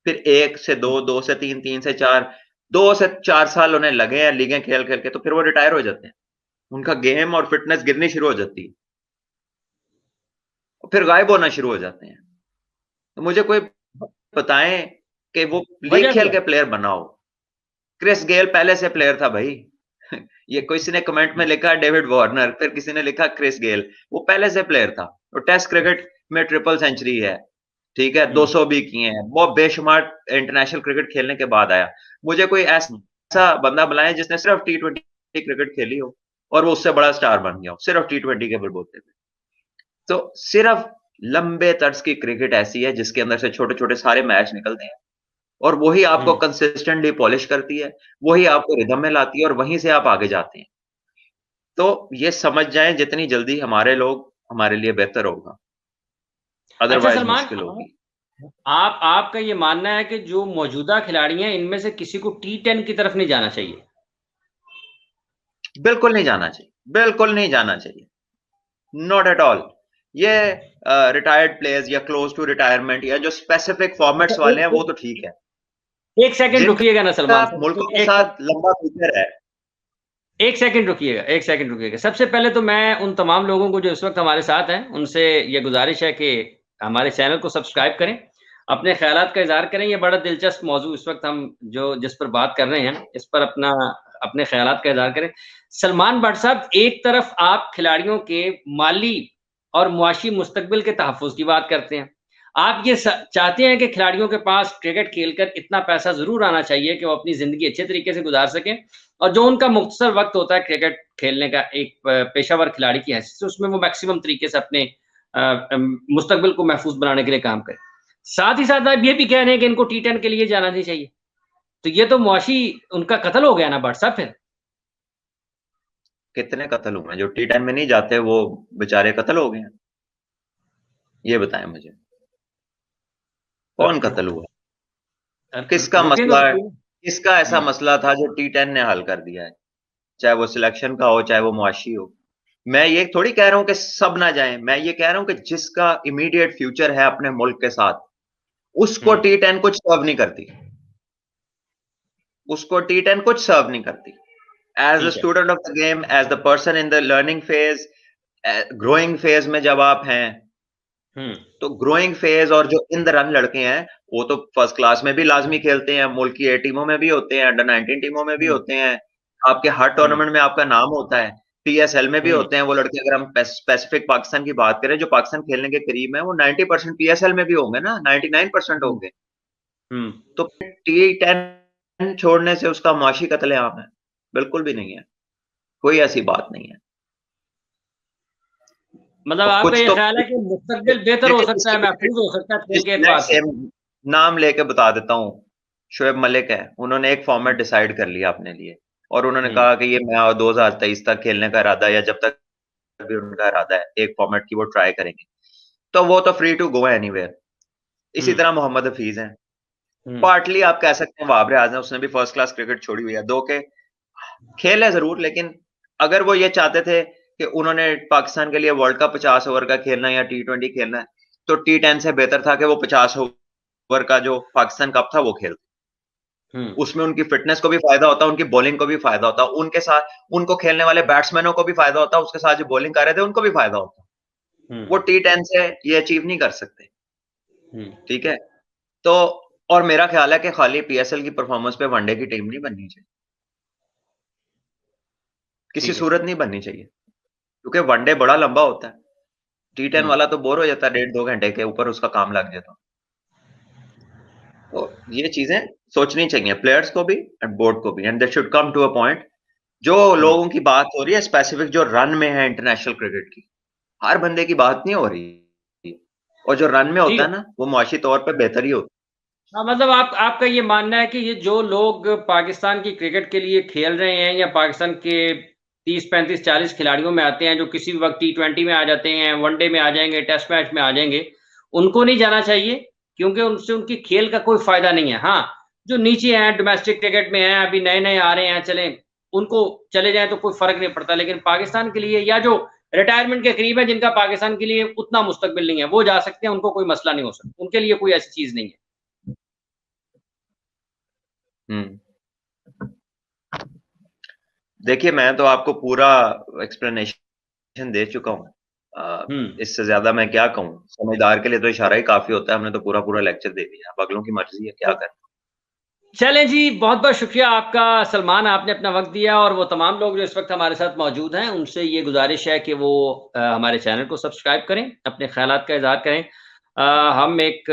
फिर 1 से 2, 2 से 3, 3 से 4, 2 से 4 साल उन्हें लगे हैं लीगें खेल खेल के, तो फिर वो रिटायर हो जाते हैं, उनका गेम और फिटनेस गिरनी शुरू हो जाती है, फिर गायब होना शुरू हो जाते हैं। तो मुझे कोई बताएं कि वो लीग वजह खेल क्या के है? प्लेयर बनाओ। क्रिस गेल पहले से प्लेयर था भाई। ये किसी ने कमेंट में लिखा डेविड वार्नर, फिर किसी ने लिखा क्रिस गेल, वो पहले से प्लेयर था। तो टेस्ट क्रिकेट में ट्रिपल सेंचुरी है, ठीक है, हम्म 200 भी किए हैं, वो बेशुमार इंटरनेशनल क्रिकेट खेलने के बाद आया। मुझे कोई हम्म। ऐसा बंदा बनाए जिसने सिर्फ T20 क्रिकेट खेली हो और वो उससे बड़ा स्टार बन गया हो सिर्फ T20 के बलबूते पे। तो सिर्फ लंबे तर्ज की क्रिकेट ऐसी है जिसके अंदर से छोटे छोटे सारे मैच निकलते हैं, और वही आपको हम्म। कंसिस्टेंटली पॉलिश करती है, वही आपको रिदम में लाती है, और वहीं से आप आगे जाते हैं। तो ये समझ जाएं, जितनी जल्दी हमारे लोग, हमारे लिए बेहतर होगा, अच्छा अदरवाइज सलमान, मुश्किल होगी। आप आपका ये मानना है कि जो मौजूदा खिलाड़ी हैं इनमें से किसी को T10 की तरफ नहीं जाना चाहिए? बिल्कुल नहीं जाना चाहिए, बिल्कुल नहीं जाना चाहिए, नॉट एट ऑल। ये रिटायर्ड प्लेयर्स या क्लोज टू रिटायरमेंट या जो स्पेसिफिक अच्छा, फॉर्मेट्स वाले हैं वो तो ठीक है, एक सेकंड रुकिएगा ना जिनका सलमान साहब, मुल्कों के साथ लंबा फ्यूचर है। एक सेकंड रुकिएगा, एक सेकंड रुकिएगा। सबसे पहले तो मैं उन तमाम लोगों को जो इस वक्त हमारे साथ हैं उनसे ये गुजारिश है कि हमारे चैनल को सब्सक्राइब करें, अपने ख्यालात का इजहार करें। ये बड़ा दिलचस्प मौजू इस वक्त हम जो जिस पर बात कर रहे हैं, इस पर अपने ख्यालात का इजहार करें। सलमान भट्ट साहब, एक तरफ आप खिलाड़ियों के माली और मुआशी मुस्तकबिल के तहफ़्फ़ुज़ की बात करते हैं, आप ये चाहते हैं कि खिलाड़ियों के पास क्रिकेट खेलकर इतना पैसा ज़रूर आना चाहिए कि वो अपनी ज़िंदगी अच्छे तरीके से गुजार सकें, और जो उनका मुख्तसर वक्त होता है क्रिकेट खेलने का एक पेशावर खिलाड़ी की हैसियत से, उसमें वो मैक्सिमम तरीके से अपने मुस्तकबिल को महफूज बनाने के लिए काम करें। साथ ही साथ आप ये भी कह रहे हैं कि इनको T10 के लिए जाना नहीं चाहिए, तो ये तो मुआशी उनका कत्ल हो गया ना भट्ट साहब फिर। कितने कत्ल हुए हैं जो T10 में नहीं जाते, वो बेचारे कत्ल हो गए हैं? ये बताएं मुझे, कौन कत्ल हुआ, किसका रोकें तो मसला है, सही। किसका ऐसा मसला था जो T10 ने हल कर दिया है, चाहे वो सिलेक्शन का हो, चाहे वो मुआशी हो। मैं ये थोड़ी कह रहा हूं कि सब ना जाएं, मैं ये कह रहा हूं कि जिसका इमीडिएट फ्यूचर है अपने मुल्क के साथ, उसको हम्म, T10 कुछ सर्व नहीं करती, उसको T10 कुछ सर्व नहीं करती। एज अ ठीक है। Student of the game, as the person in the learning phase, growing phase में जब आप हैं, हम्म तो ग्रोइंग फेज और जो इन द रन लड़के हैं, वो तो फर्स्ट क्लास में भी लाजमी खेलते हैं, मुल्क की ए टीमों में भी होते हैं, अंडर 19 टीमों में भी हम्म होते हैं, आपके हर हम्म टूर्नामेंट में आपका नाम होता है, PSL में भी हम्म होते हैं वो लड़के। अगर हम स्पेसिफिक पाकिस्तान की बात करें, जो पाकिस्तान खेलने के करीब है, वो 90% PSL में भी होंगे ना, 99% हम्म होंगे। हम्म। तो T10 छोड़ने से उसका मुआशी कत्लेआम है? बिल्कुल भी नहीं है, कोई ऐसी बात नहीं है। मतलब तो आपका कुछ ये तो ख्याल है कि मुस्तकबिल बेहतर हो सकता है, महफूज हो सकता है खेल के एतबार लेट्स से? से नाम लेके बता देता हूँ, शोएब मलिक है, उन्होंने एक फॉर्मेट डिसाइड कर लिया अपने लिए, और उन्होंने हम्म कहा कि ये मैं 2023 तक खेलने का इरादा है, या जब तक भी उनका इरादा है एक फॉर्मेट की वो ट्राई करेंगे, तो वो तो फ्री टू गो है एनीवेयर। इसी हम्म तरह मोहम्मद हफीज हैं, हम्म पार्टली आप कह सकते हैं बाबर आजम, उसने भी फर्स्ट क्लास क्रिकेट छोड़ी हुई है, दो के खेल है जरूर, लेकिन अगर वो ये चाहते थे कि उन्होंने पाकिस्तान के लिए वर्ल्ड कप 50 ओवर का खेलना है या T20 खेलना है, तो T10 से बेहतर था कि वो 50 ओवर का जो पाकिस्तान कप था वो खेलते। हम्म उसमें उनकी फिटनेस को भी फायदा होता, उनकी बॉलिंग को भी फायदा होता, उनके साथ उनको खेलने वाले बैट्समैनों को भी फायदा होता, उसके साथ जो बॉलिंग कर रहे थे उनको भी फायदा होता। हम्म वो T10 से ये अचीव नहीं कर सकते, हम्म। ठीक है। तो और मेरा ख्याल है कि खाली PSL की परफॉर्मेंस पे वनडे की टीम नहीं बननी चाहिए, किसी ठीक है। सूरत नहीं बननी चाहिए, क्योंकि वनडे बड़ा लंबा होता है। T10 हम्म वाला तो बोर हो जाता है, 1.5-2 घंटे के ऊपर उसका काम लग जाता। तो ये चीजें सोचनी चाहिए प्लेयर्स को भी एंड बोर्ड को भी, and they should come to a point. जो हम्म लोगों की बात हो रही है स्पेसिफिक जो रन में है इंटरनेशनल क्रिकेट की, हर बंदे की बात नहीं हो रही, और जो रन में होता ठीक है है। ना वो मुआशी तौर पे बेहतर ही होता हाँ, मतलब आपका ये मानना है कि ये जो लोग पाकिस्तान की क्रिकेट के लिए खेल रहे हैं या पाकिस्तान के 30, 35, 40 खिलाड़ियों में आते हैं जो किसी भी वक्त T20 में आ जाते हैं, वनडे में आ जाएंगे, टेस्ट मैच में आ जाएंगे, उनको नहीं जाना चाहिए क्योंकि उनसे उनकी खेल का कोई फायदा नहीं है। हाँ, जो नीचे हैं डोमेस्टिक क्रिकेट में हैं, अभी नए नए आ रहे हैं, चलें उनको चले जाएं तो कोई फर्क नहीं पड़ता, लेकिन पाकिस्तान के लिए या जो रिटायरमेंट के करीब है जिनका पाकिस्तान के लिए उतना मुस्तकबिल नहीं है, वो जा सकते हैं, उनको कोई मसला नहीं हो सकता, उनके लिए कोई ऐसी चीज नहीं है। है। देखिए, मैं तो आपको पूरा एक्सप्लेनेशन दे चुका हूँ। हम्म। इससे ज्यादा मैं क्या कहूँ, समझदार के लिए तो इशारा ही काफी होता है। हमने तो पूरा पूरा लेक्चर दे दिया, अब अगलों की मर्जी है क्या करें। चलें जी, बहुत बहुत शुक्रिया आपका सलमान, आपने अपना वक्त दिया, और वो तमाम लोग जो इस वक्त हमारे साथ मौजूद हैं उनसे ये गुजारिश है कि वो हमारे चैनल को सब्सक्राइब करें, अपने ख्यालात का इजहार करें। हम एक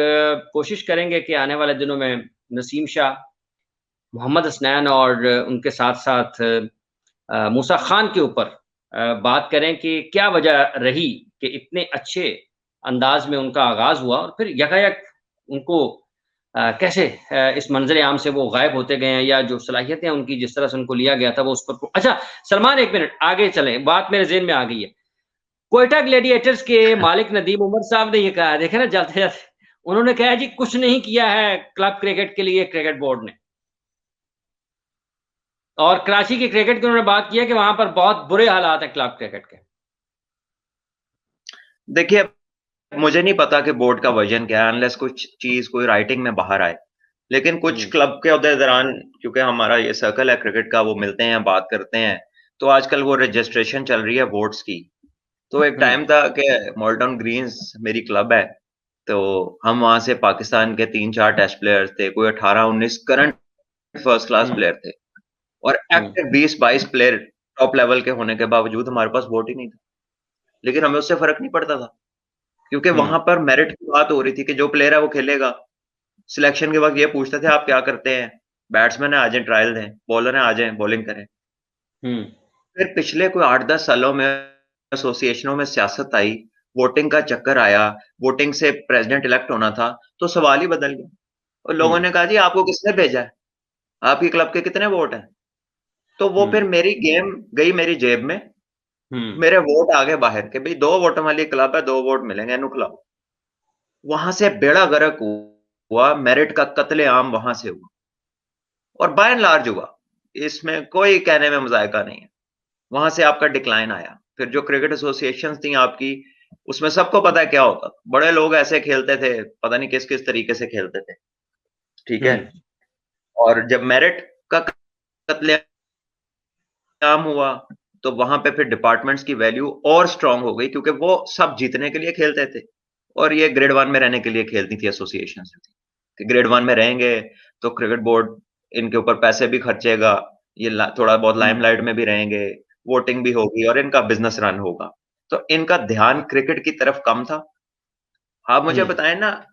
कोशिश करेंगे कि आने वाले दिनों में नसीम शाह, मोहम्मद हसनैन और उनके साथ साथ मूसा खान के ऊपर बात करें कि क्या वजह रही कि इतने अच्छे अंदाज में उनका आगाज़ हुआ और फिर यकायक उनको कैसे इस मंज़र आम से वो गायब होते गए हैं, या जो सलाहियतें उनकी जिस तरह से उनको लिया गया था वो उस पर। अच्छा सलमान, 1 मिनट आगे चलें, बात मेरे ज़हन में आ गई है। क्वेटा ग्लैडिएटर्स के मालिक नदीम उमर साहब ने ये कहा है, देखें ना जाते-जाते, उन्होंने कहा है जी कुछ नहीं किया है क्लब क्रिकेट के लिए क्रिकेट बोर्ड ने। और कराची के क्रिकेट की उन्होंने बात की है कि वहाँ पर बहुत बुरे हालात हैं क्लब क्रिकेट के। देखिए, मुझे नहीं पता कि बोर्ड का वर्जन क्या है, अनलेस कुछ चीज कोई राइटिंग में बाहर आए। लेकिन कुछ हुँ, क्लब के दौरान, क्योंकि हमारा ये सर्कल है क्रिकेट का, वो मिलते हैं, बात करते हैं, तो आजकल वो रजिस्ट्रेशन चल रही है बोर्ड्स की। तो एक हुँ, टाइम था कि मॉल्टन ग्रीन्स मेरी क्लब है, तो हम वहां से पाकिस्तान के 3-4 टेस्ट प्लेयर्स थे, कोई 18-19 करंट फर्स्ट क्लास हुँ, प्लेयर थे, और हुँ, एक्टिव 20-22 प्लेयर टॉप लेवल के होने के बावजूद हमारे पास वोट ही नहीं था। लेकिन हमें उससे फर्क नहीं पड़ता था, क्योंकि हुँ, वहां पर मेरिट की बात हो रही थी कि जो प्लेयर है वो खेलेगा। सिलेक्शन के वक्त ये पूछते थे आप क्या करते हैं, बैट्समैन है आ जाए ट्रायल दें, बॉलर है आ जाए बॉलिंग करें। हुँ, फिर पिछले कोई 8-10 सालों में एसोसिएशनों में सियासत आई, वोटिंग का चक्कर आया, वोटिंग से प्रेसिडेंट इलेक्ट होना था, तो सवाल ही बदल गया। और हुँ, लोगों ने कहा जी आपको किसने भेजा है, आपकी क्लब के कितने वोट हैं। तो वो हुँ, फिर मेरी गेम गई मेरी जेब में, हुँ, मेरे वोट आ गए बाहर के, भाई 2 वोटों वाली क्लब है, 2 वोट मिलेंगे इन्हू खिलाओ। वहां से बेड़ा गर्क हुआ, मेरिट का कत्लेआम वहां से हुआ, और बाय एंड लार्ज हुआ। इसमें कोई कहने में मजायका नहीं है। वहां से आपका डिक्लाइन आया। फिर जो क्रिकेट एसोसिएशन थी आपकी, उसमें सबको पता है क्या होता था। बड़े लोग ऐसे खेलते थे, पता नहीं किस किस तरीके से खेलते थे, ठीक है। हुँ, और जब मेरिट का कत्लेआम हुआ, तो वहां पे फिर डिपार्टमेंट्स की वैल्यू और स्ट्रांग हो गई, क्योंकि वो सब जीतने के लिए खेलते थे, और ये ग्रेड वन में रहने के लिए खेलती थी एसोसिएशन कि ग्रेड वन में रहेंगे तो क्रिकेट बोर्ड इनके ऊपर पैसे भी खर्चेगा, ये थोड़ा बहुत हुँ, लाइमलाइट में भी रहेंगे, वोटिंग भी होगी और इनका बिजनेस रन होगा। तो इनका ध्यान क्रिकेट की तरफ कम था। आप मुझे हुँ, बताएं ना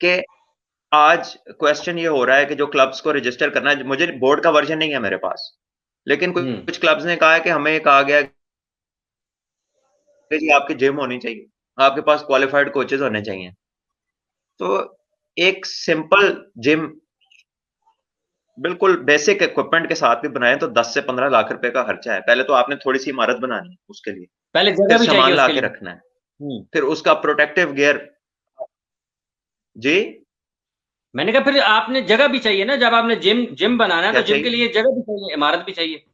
कि आज क्वेश्चन ये हो रहा है कि जो क्लब्स को रजिस्टर करना है, मुझे बोर्ड का वर्जन नहीं है मेरे पास, लेकिन कुछ हुँ, कुछ क्लब्स ने कहा है कि हमें कहा गया कि जी आपकी जिम होनी चाहिए, आपके पास क्वालिफाइड कोचेज होने चाहिए। तो एक सिंपल जिम बिल्कुल बेसिक इक्विपमेंट के साथ भी बनाए तो 10 से 15 लाख रुपए का खर्चा है। पहले तो आपने थोड़ी सी इमारत बनानी है उसके लिए, पहले फिर जगह भी चाहिए सामान ला उसके के लिए। रखना है, हुँ, फिर उसका प्रोटेक्टिव गियर। जी, मैंने कहा फिर आपने जगह भी चाहिए ना, जब आपने जिम जिम बनाना है क्या तो जिम के चाहिए? लिए जगह भी चाहिए, इमारत भी चाहिए।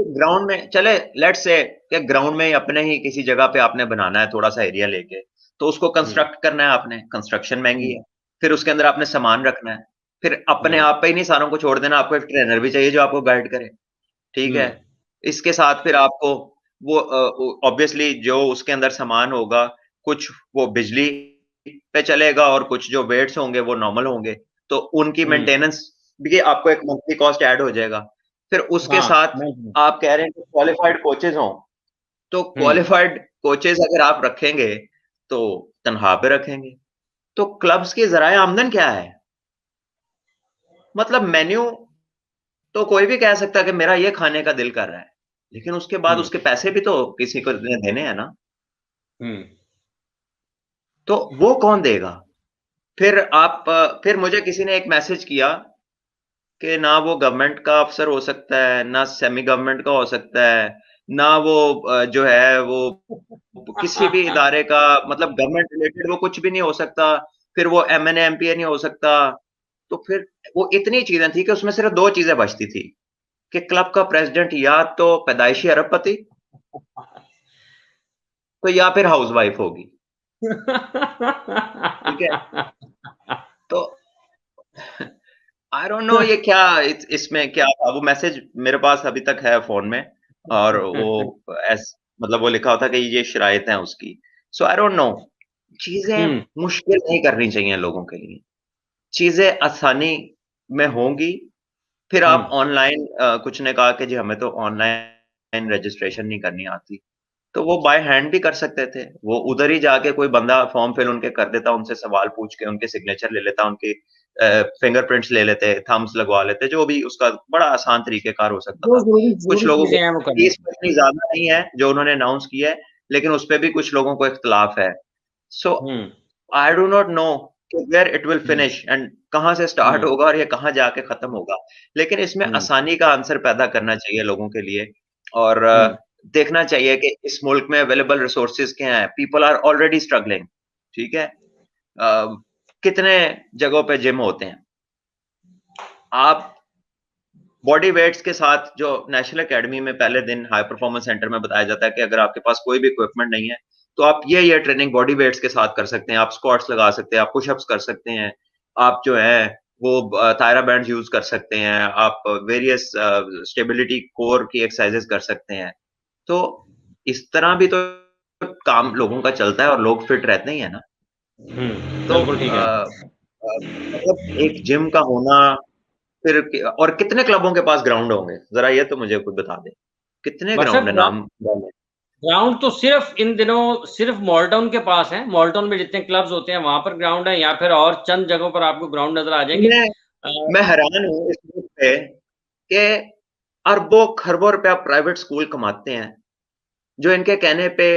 ग्राउंड में चले, लेट्स से कि ग्राउंड में ही अपने ही किसी जगह पे आपने बनाना है थोड़ा सा एरिया लेके, तो उसको हुँ, कंस्ट्रक्ट करना है आपने, कंस्ट्रक्शन महंगी हुँ, है। फिर उसके अंदर आपने सामान रखना है, फिर अपने हुँ, आप पे ही नहीं सारों को छोड़ देना, आपको एक ट्रेनर भी चाहिए जो आपको गाइड करे, ठीक हुँ, है। इसके साथ फिर आपको वो ऑब्वियसली जो उसके अंदर सामान होगा, कुछ वो बिजली पे चलेगा और कुछ जो वेट्स होंगे वो नॉर्मल होंगे, तो उनकी हुँ, मेंटेनेंस भी आपको एक मंथली कॉस्ट ऐड हो जाएगा। फिर उसके हाँ, साथ मैं आप कह रहे हैं कि क्वालिफाइड कोचेज हों, तो हुँ, क्वालिफाइड कोचेज अगर आप रखेंगे तो तनख्वाह पे रखेंगे, तो क्लब्स की ज़राए आमदन क्या है? मतलब मेन्यू तो कोई भी कह सकता है कि मेरा ये खाने का दिल कर रहा है, लेकिन उसके बाद हम्म। उसके पैसे भी तो किसी को देने हैं ना, हम्म। तो वो कौन देगा? फिर मुझे किसी ने एक मैसेज किया कि ना वो गवर्नमेंट का अफसर हो सकता है, ना सेमी गवर्नमेंट का हो सकता है, ना वो जो है वो किसी भी इदारे का, मतलब गवर्नमेंट रिलेटेड वो कुछ भी नहीं हो सकता, फिर वो एमएनए एमपीए नहीं हो सकता। तो फिर वो इतनी चीजें थी कि उसमें सिर्फ दो चीजें बचती थी कि क्लब का प्रेसिडेंट या तो पैदाइशी अरबपति, तो या फिर हाउसवाइफ होगी। ठीक है, तो आई डोंट नो ये क्या इसमें क्या था। वो मैसेज मेरे पास अभी तक है फोन में, और वो एस मतलब वो लिखा होता कि ये शराइत हैं उसकी। सो आई डोंट नो, चीजें हम्म। मुश्किल नहीं करनी चाहिए लोगों के लिए, चीजें आसानी में होंगी। फिर आप हम्म। ऑनलाइन, कुछ ने कहा कि जी हमें तो ऑनलाइन रजिस्ट्रेशन नहीं करनी आती, तो वो बाय हैंड भी कर सकते थे। वो उधर ही जाके कोई बंदा फॉर्म फिल उनके कर देता, उनसे सवाल पूछ के उनके सिग्नेचर ले लेता, उनके फिंगरप्रिंट्स ले लेते, थंब्स लगवा लेते, जो भी उसका बड़ा आसान तरीकेकार हो सकता जो था। जरूरी कुछ जरूरी लोगों को चीजें हैं वो कर फीस लेते इतनी ज्यादा नहीं है जो उन्होंने अनाउंस किया है, लेकिन उस पे भी कुछ लोगों को इख्तलाफ है। सो हैं। हम्म। आई डू नॉट नो कि where it will hmm. Finish and कहाँ से स्टार्ट हम्म। होगा और ये कहाँ जाके खत्म होगा। लेकिन इसमें हम्म। आसानी का आंसर पैदा करना चाहिए लोगों के लिए, और हम्म। देखना चाहिए कि इस मुल्क में अवेलेबल रिसोर्सेज क्या हैं। पीपल आर ऑलरेडी स्ट्रगलिंग, ठीक है। कितने जगहों पे जिम होते हैं, आप बॉडी वेट्स के साथ, जो नेशनल एकेडमी में पहले दिन हाई परफॉर्मेंस सेंटर में बताया जाता है कि अगर आपके पास कोई भी इक्विपमेंट नहीं है, तो आप ये ट्रेनिंग बॉडी वेट्स के साथ कर सकते हैं। आप स्क्वाट्स लगा सकते हैं, आप पुशअप्स कर सकते हैं, आप जो है वो थायरा बैंड यूज कर सकते हैं, आप वेरियस स्टेबिलिटी कोर की एक्सरसाइजेस कर सकते हैं। तो इस तरह भी तो काम लोगों का चलता है और लोग फिट रहते ही है ना। तो बिल्कुल ठीक है। मतलब एक जिम का होना, फिर और कितने क्लबों के पास ग्राउंड होंगे, जरा ये तो मुझे कुछ बता दे, कितने बस ग्राउंड है अब नाम वाले? ग्राउंड तो सिर्फ इन दिनों सिर्फ मॉलटाउन के पास है। मॉलटाउन में जितने क्लब्स होते हैं वहां पर ग्राउंड है, या फिर और चंद जगहों पर आपको ग्राउंड नजर आ जाएंगे। मैं मैं हैरान हूँ इस बात पे कि अरबों खरबों रुपया प्राइवेट स्कूल कमाते हैं, जो इनके कहने पे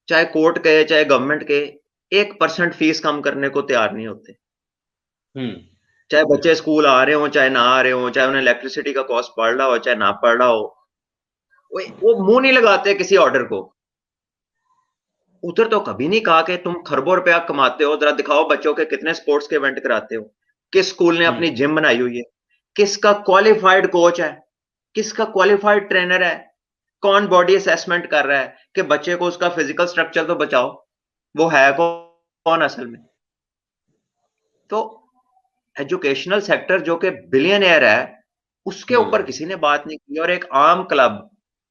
चाहे कोर्ट के चाहे गवर्नमेंट के 1% फीस कम करने को तैयार नहीं होते। हम्म। चाहे बच्चे स्कूल आ रहे हो चाहे ना आ रहे हो, चाहे उन्हें इलेक्ट्रिसिटी का कॉस्ट पड़ रहा हो चाहे ना पड़ रहा हो, वो मुंह नहीं लगाते किसी ऑर्डर को। उधर तो कभी नहीं कहा कि तुम खरबों रुपया कमाते हो, जरा दिखाओ बच्चों के कितने स्पोर्ट्स के इवेंट कराते हो, किस स्कूल ने हम्म। अपनी जिम बनाई हुई है, किसका क्वालिफाइड कोच है, किसका क्वालिफाइड ट्रेनर है, कौन बॉडी असेसमेंट कर रहा है कि बच्चे को उसका फिजिकल स्ट्रक्चर तो बचाओ, वो है कौन असल में। तो एजुकेशनल सेक्टर जो कि बिलियनियर है, उसके ऊपर हम्म। किसी ने बात नहीं की। और एक आम क्लब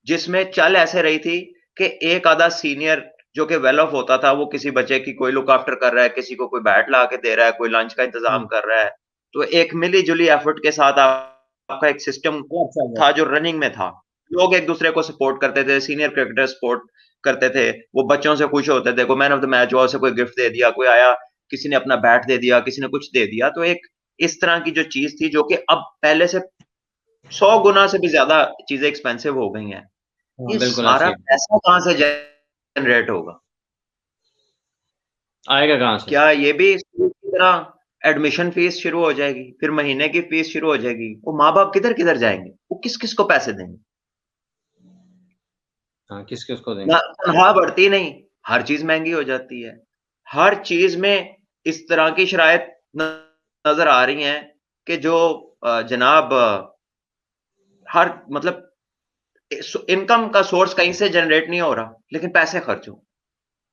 जिसमें चल ऐसे रही थी कि एक आधा सीनियर जो कि वेल ऑफ होता था, वो किसी बच्चे की कोई लुक आफ्टर कर रहा है, किसी को कोई बैट ला के दे रहा है, कोई लंच का इंतजाम हम्म। कर रहा है। तो एक मिली जुली एफर्ट के साथ आपका एक सिस्टम वो अच्छा हुआ। था जो रनिंग में था। लोग एक दूसरे को सपोर्ट करते थे, सीनियर क्रिकेटर सपोर्ट करते थे, वो बच्चों से खुश होते थे, कोई मैन ऑफ द मैच हुआ उसे कोई गिफ्ट दे दिया, कोई आया किसी ने अपना बैट दे दिया, किसी ने कुछ दे दिया। तो एक इस तरह की जो चीज थी, जो कि अब पहले से 100 गुना से भी ज्यादा चीजें एक्सपेंसिव हो गई हैं, हाँ ये बिल्कुल सारा ऐसे ही पैसा कहाँ से जनरेट होगा? आएगा कहाँ से। क्या ये भी स्कूल की तरह एडमिशन फीस शुरू हो जाएगी, फिर महीने की फीस शुरू हो जाएगी? वो माँ बाप किधर किधर जाएंगे, वो किस किस को पैसे देंगे? हाँ किस किस को ना देंगे। तनख्वाह बढ़ती नहीं, हर चीज महंगी हो जाती है। हर चीज में इस तरह की शराइत नजर आ रही हैं कि जो जनाब हर मतलब इनकम का सोर्स कहीं से जनरेट नहीं हो रहा, लेकिन पैसे खर्च हो,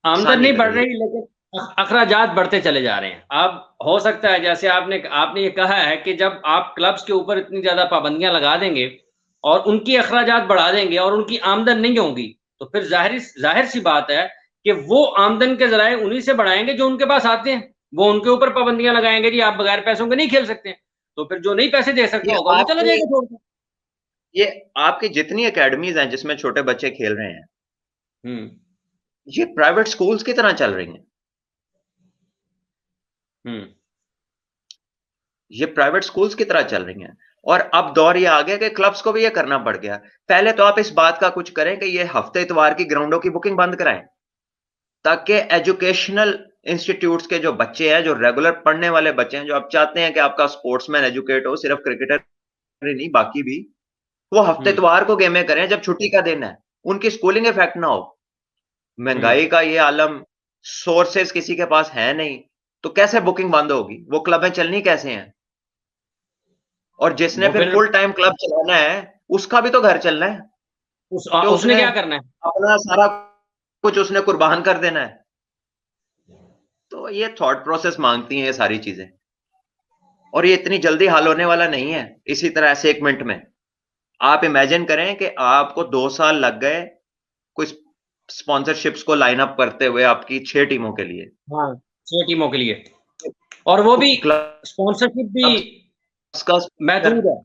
आमदन आसानी नहीं बढ़ कर लो। रही, लेकिन अखराजात बढ़ते चले जा रहे हैं। अब हो सकता है जैसे आपने आपने ये कहा है कि जब आप क्लब्स के ऊपर इतनी ज्यादा पाबंदियां लगा देंगे और उनकी अखराजात बढ़ा देंगे और उनकी आमदन नहीं होगी, तो फिर जाहिर सी बात है कि वो आमदन के जराए उन्हीं से बढ़ाएंगे जो उनके पास आते हैं। वो उनके ऊपर पाबंदियां लगाएंगे, जी आप बगैर पैसों के नहीं खेल सकते हैं। तो फिर जो नहीं पैसे दे सकता ये होगा वो चला आपकी जाएगा छोड़ के। ये आपकी जितनी एकेडमीज हैं जिसमें छोटे बच्चे खेल रहे हैं, हम्म। ये प्राइवेट स्कूल्स की तरह चल रही हैं। हम्म। ये प्राइवेट स्कूल्स की तरह चल रही हैं। और अब दौर ये आ गया कि क्लब्स को भी ये करना पड़ गया। पहले तो आप इस बात का कुछ करें कि ये हफ्ते इतवार की ग्राउंडों की बुकिंग बंद कराएं, ताकि एजुकेशनल इंस्टीट्यूट्स के जो बच्चे हैं, जो रेगुलर पढ़ने वाले बच्चे हैं, जो आप चाहते हैं कि आपका स्पोर्ट्समैन एजुकेट हो, सिर्फ क्रिकेटर ही नहीं बाकी भी, वो हफ्ते इतवार को गेमें करें जब छुट्टी का दिन है, उनकी स्कूलिंग इफेक्ट ना हो। महंगाई का ये आलम, सोर्सेस किसी के पास है नहीं, तो कैसे बुकिंग बंद होगी? वो क्लबें चलनी कैसे हैं? और जिसने वो फिर फिर फुल टाइम क्लब चलाना है, उसका भी तो घर चलना है, कि उसने उसने क्या करना है? अपना सारा कुछ उसने कुर्बान कर देना है। तो ये थॉट प्रोसेस मांगती हैं ये सारी चीजें, और ये इतनी जल्दी हल होने वाला नहीं है इसी तरह ऐसे 1 मिनट में। आप इमेजिन करें कि आपको 2 साल लग गए कुछ स्पॉन्सरशिप्स को लाइन अप करते हुए आपकी 6 टीमों के लिए। हाँ, 6 टीमों के लिए, और वो भी स्पॉन्सरशिप भी क्लब्स का स्पॉन्सर, महदूद है।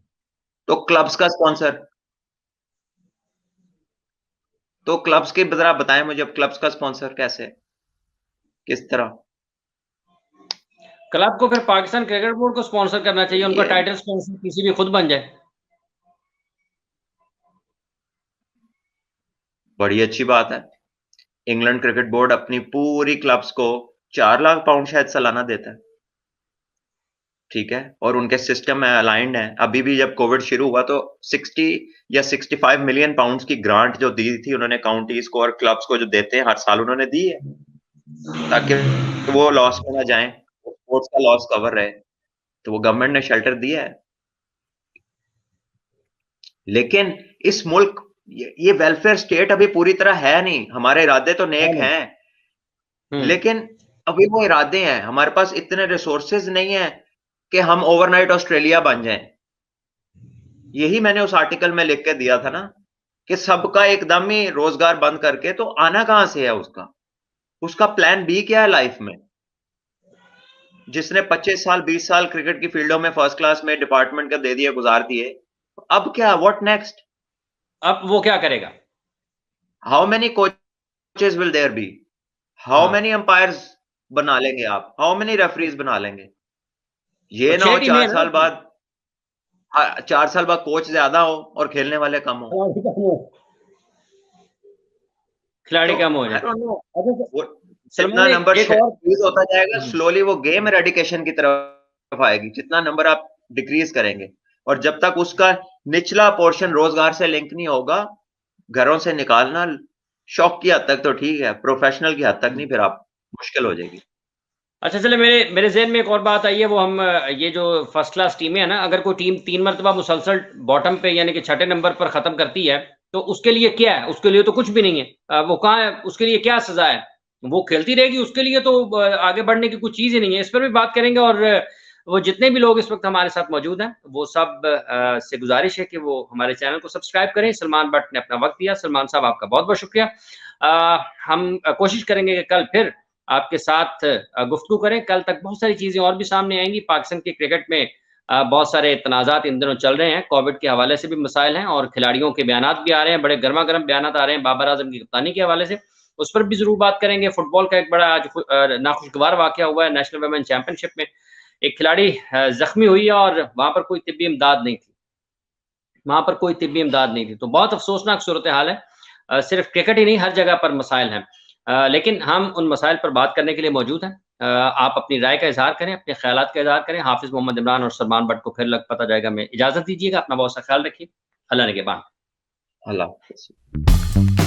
तो क्लब्स का स्पॉन्सर, तो क्लब्स के जरा बताएं मुझे, अब क्लब्स का स्पॉन्सर कैसे, किस तरह? क्लब को फिर पाकिस्तान क्रिकेट बोर्ड को स्पॉन्सर करना चाहिए, उनका ये टाइटल स्पॉन्सर किसी भी खुद बन जाए। बड़ी अच्छी बात है। इंग्लैंड क्रिकेट बोर्ड अपनी पूरी क्लब्स को 4 लाख पाउंड शायद सालाना देता है, ठीक है, और उनके सिस्टम में अलाइंड है। अभी भी जब कोविड शुरू हुआ तो 60 या 65 मिलियन पाउंड्स की ग्रांट जो दी थी उन्होंने काउंटीज को और क्लब्स को, जो देते हैं हर साल, उन्होंने दी है ताकि वो लॉस में ना जाएं, स्पोर्ट्स का लॉस कवर रहे। तो वो गवर्नमेंट ने शेल्टर दिया है। लेकिन इस मुल्क, ये वेलफेयर स्टेट अभी पूरी तरह है नहीं। हमारे इरादे तो नेक हैं, लेकिन अभी वो इरादे हैं, हमारे पास इतने रिसोर्सेज नहीं है कि हम ओवरनाइट ऑस्ट्रेलिया बन जाएं। यही मैंने उस आर्टिकल में लिख के दिया था ना, कि सबका एकदम ही रोजगार बंद करके तो आना कहां से है? उसका प्लान बी क्या है लाइफ में? जिसने 25 साल 20 साल क्रिकेट की फील्डों में फर्स्ट क्लास में डिपार्टमेंट का दे दिए, गुजार दिए, अब क्या? What next? अब वो क्या करेगा? How many coaches will there be? How हाँ, मेनी अंपायर्स बना लेंगे आप? हाउ मेनी रेफरीज बना लेंगे? तो ये ना 6 हो टीमें चार हैं ना साल उसमें। बाद 4 साल बाद कोच ज्यादा हो और खेलने वाले कम हो। खिलाड़ी तो कम हो आई जाए। डोंट नो, अच्छा वो जितना सलमान, नंबर एक और इंक्रीज होता जाएगा, स्लोली वो गेम एरेडिकेशन की तरफ आएगी। जितना नंबर आप डिक्रीज करेंगे, और जब तक उसका निचला पोर्शन रोजगार से लिंक नहीं होगा, घरों से निकालना शौक की हद तक तो ठीक है, प्रोफेशनल की हद तक नहीं, फिर आप मुश्किल हो जाएगी। अच्छा चले, मेरे मेरे ज़हन में एक और बात आई है, वो हम ये जो फर्स्ट क्लास टीमें हैं ना, अगर कोई टीम 3 मरतबा मुसलसल बॉटम पे यानी कि छठे नंबर पर ख़त्म करती है, तो उसके लिए क्या है? उसके लिए तो कुछ भी नहीं है। वो कहाँ है? उसके लिए क्या सज़ा है? वो खेलती रहेगी, उसके लिए तो आगे बढ़ने की कुछ चीज़ ही नहीं है। इस पर भी बात करेंगे, और वो जितने भी लोग इस वक्त हमारे साथ मौजूद हैं, वो सब से गुजारिश है कि वो हमारे चैनल को सब्सक्राइब करें। सलमान भट्ट ने अपना वक्त दिया। सलमान साहब, आपका बहुत बहुत शुक्रिया। हम कोशिश करेंगे कि कल फिर आपके साथ गुफ्तगू करें। कल तक बहुत सारी चीज़ें और भी सामने आएंगी। पाकिस्तान के क्रिकेट में बहुत सारे तनाज़ात इन दिनों चल रहे हैं। कोविड के हवाले से भी मसाइल हैं, और खिलाड़ियों के बयानात भी आ रहे हैं, बड़े गर्मा गर्म बयानात आ रहे हैं बाबर आजम की कप्तानी के हवाले से। उस पर भी ज़रूर बात करेंगे। फुटबॉल का एक बड़ा आज नाखुशगवार वाक़या हुआ है नेशनल वुमेन चैंपियनशिप में। एक खिलाड़ी ज़ख्मी हुई है, और वहाँ पर कोई तिब्बी इमदाद नहीं थी। वहाँ पर कोई तिब्बी इमदाद नहीं थी। तो बहुत अफ़सोसनाक सूरत हाल है। सिर्फ़ क्रिकेट ही नहीं, हर जगह पर मसाइल हैं। लेकिन हम उन मसाइल पर बात करने के लिए मौजूद हैं। आप अपनी राय का इज़हार करें, अपने ख़यालात का इज़हार करें। हाफ़िज़ मोहम्मद इमरान और सलमान भट्ट को फिर लग पता जाएगा में इजाज़त दीजिएगा। अपना बहुत सा ख़्याल रखिए। अल्लाह निगहबान। अल्लाह हाफ़िज़।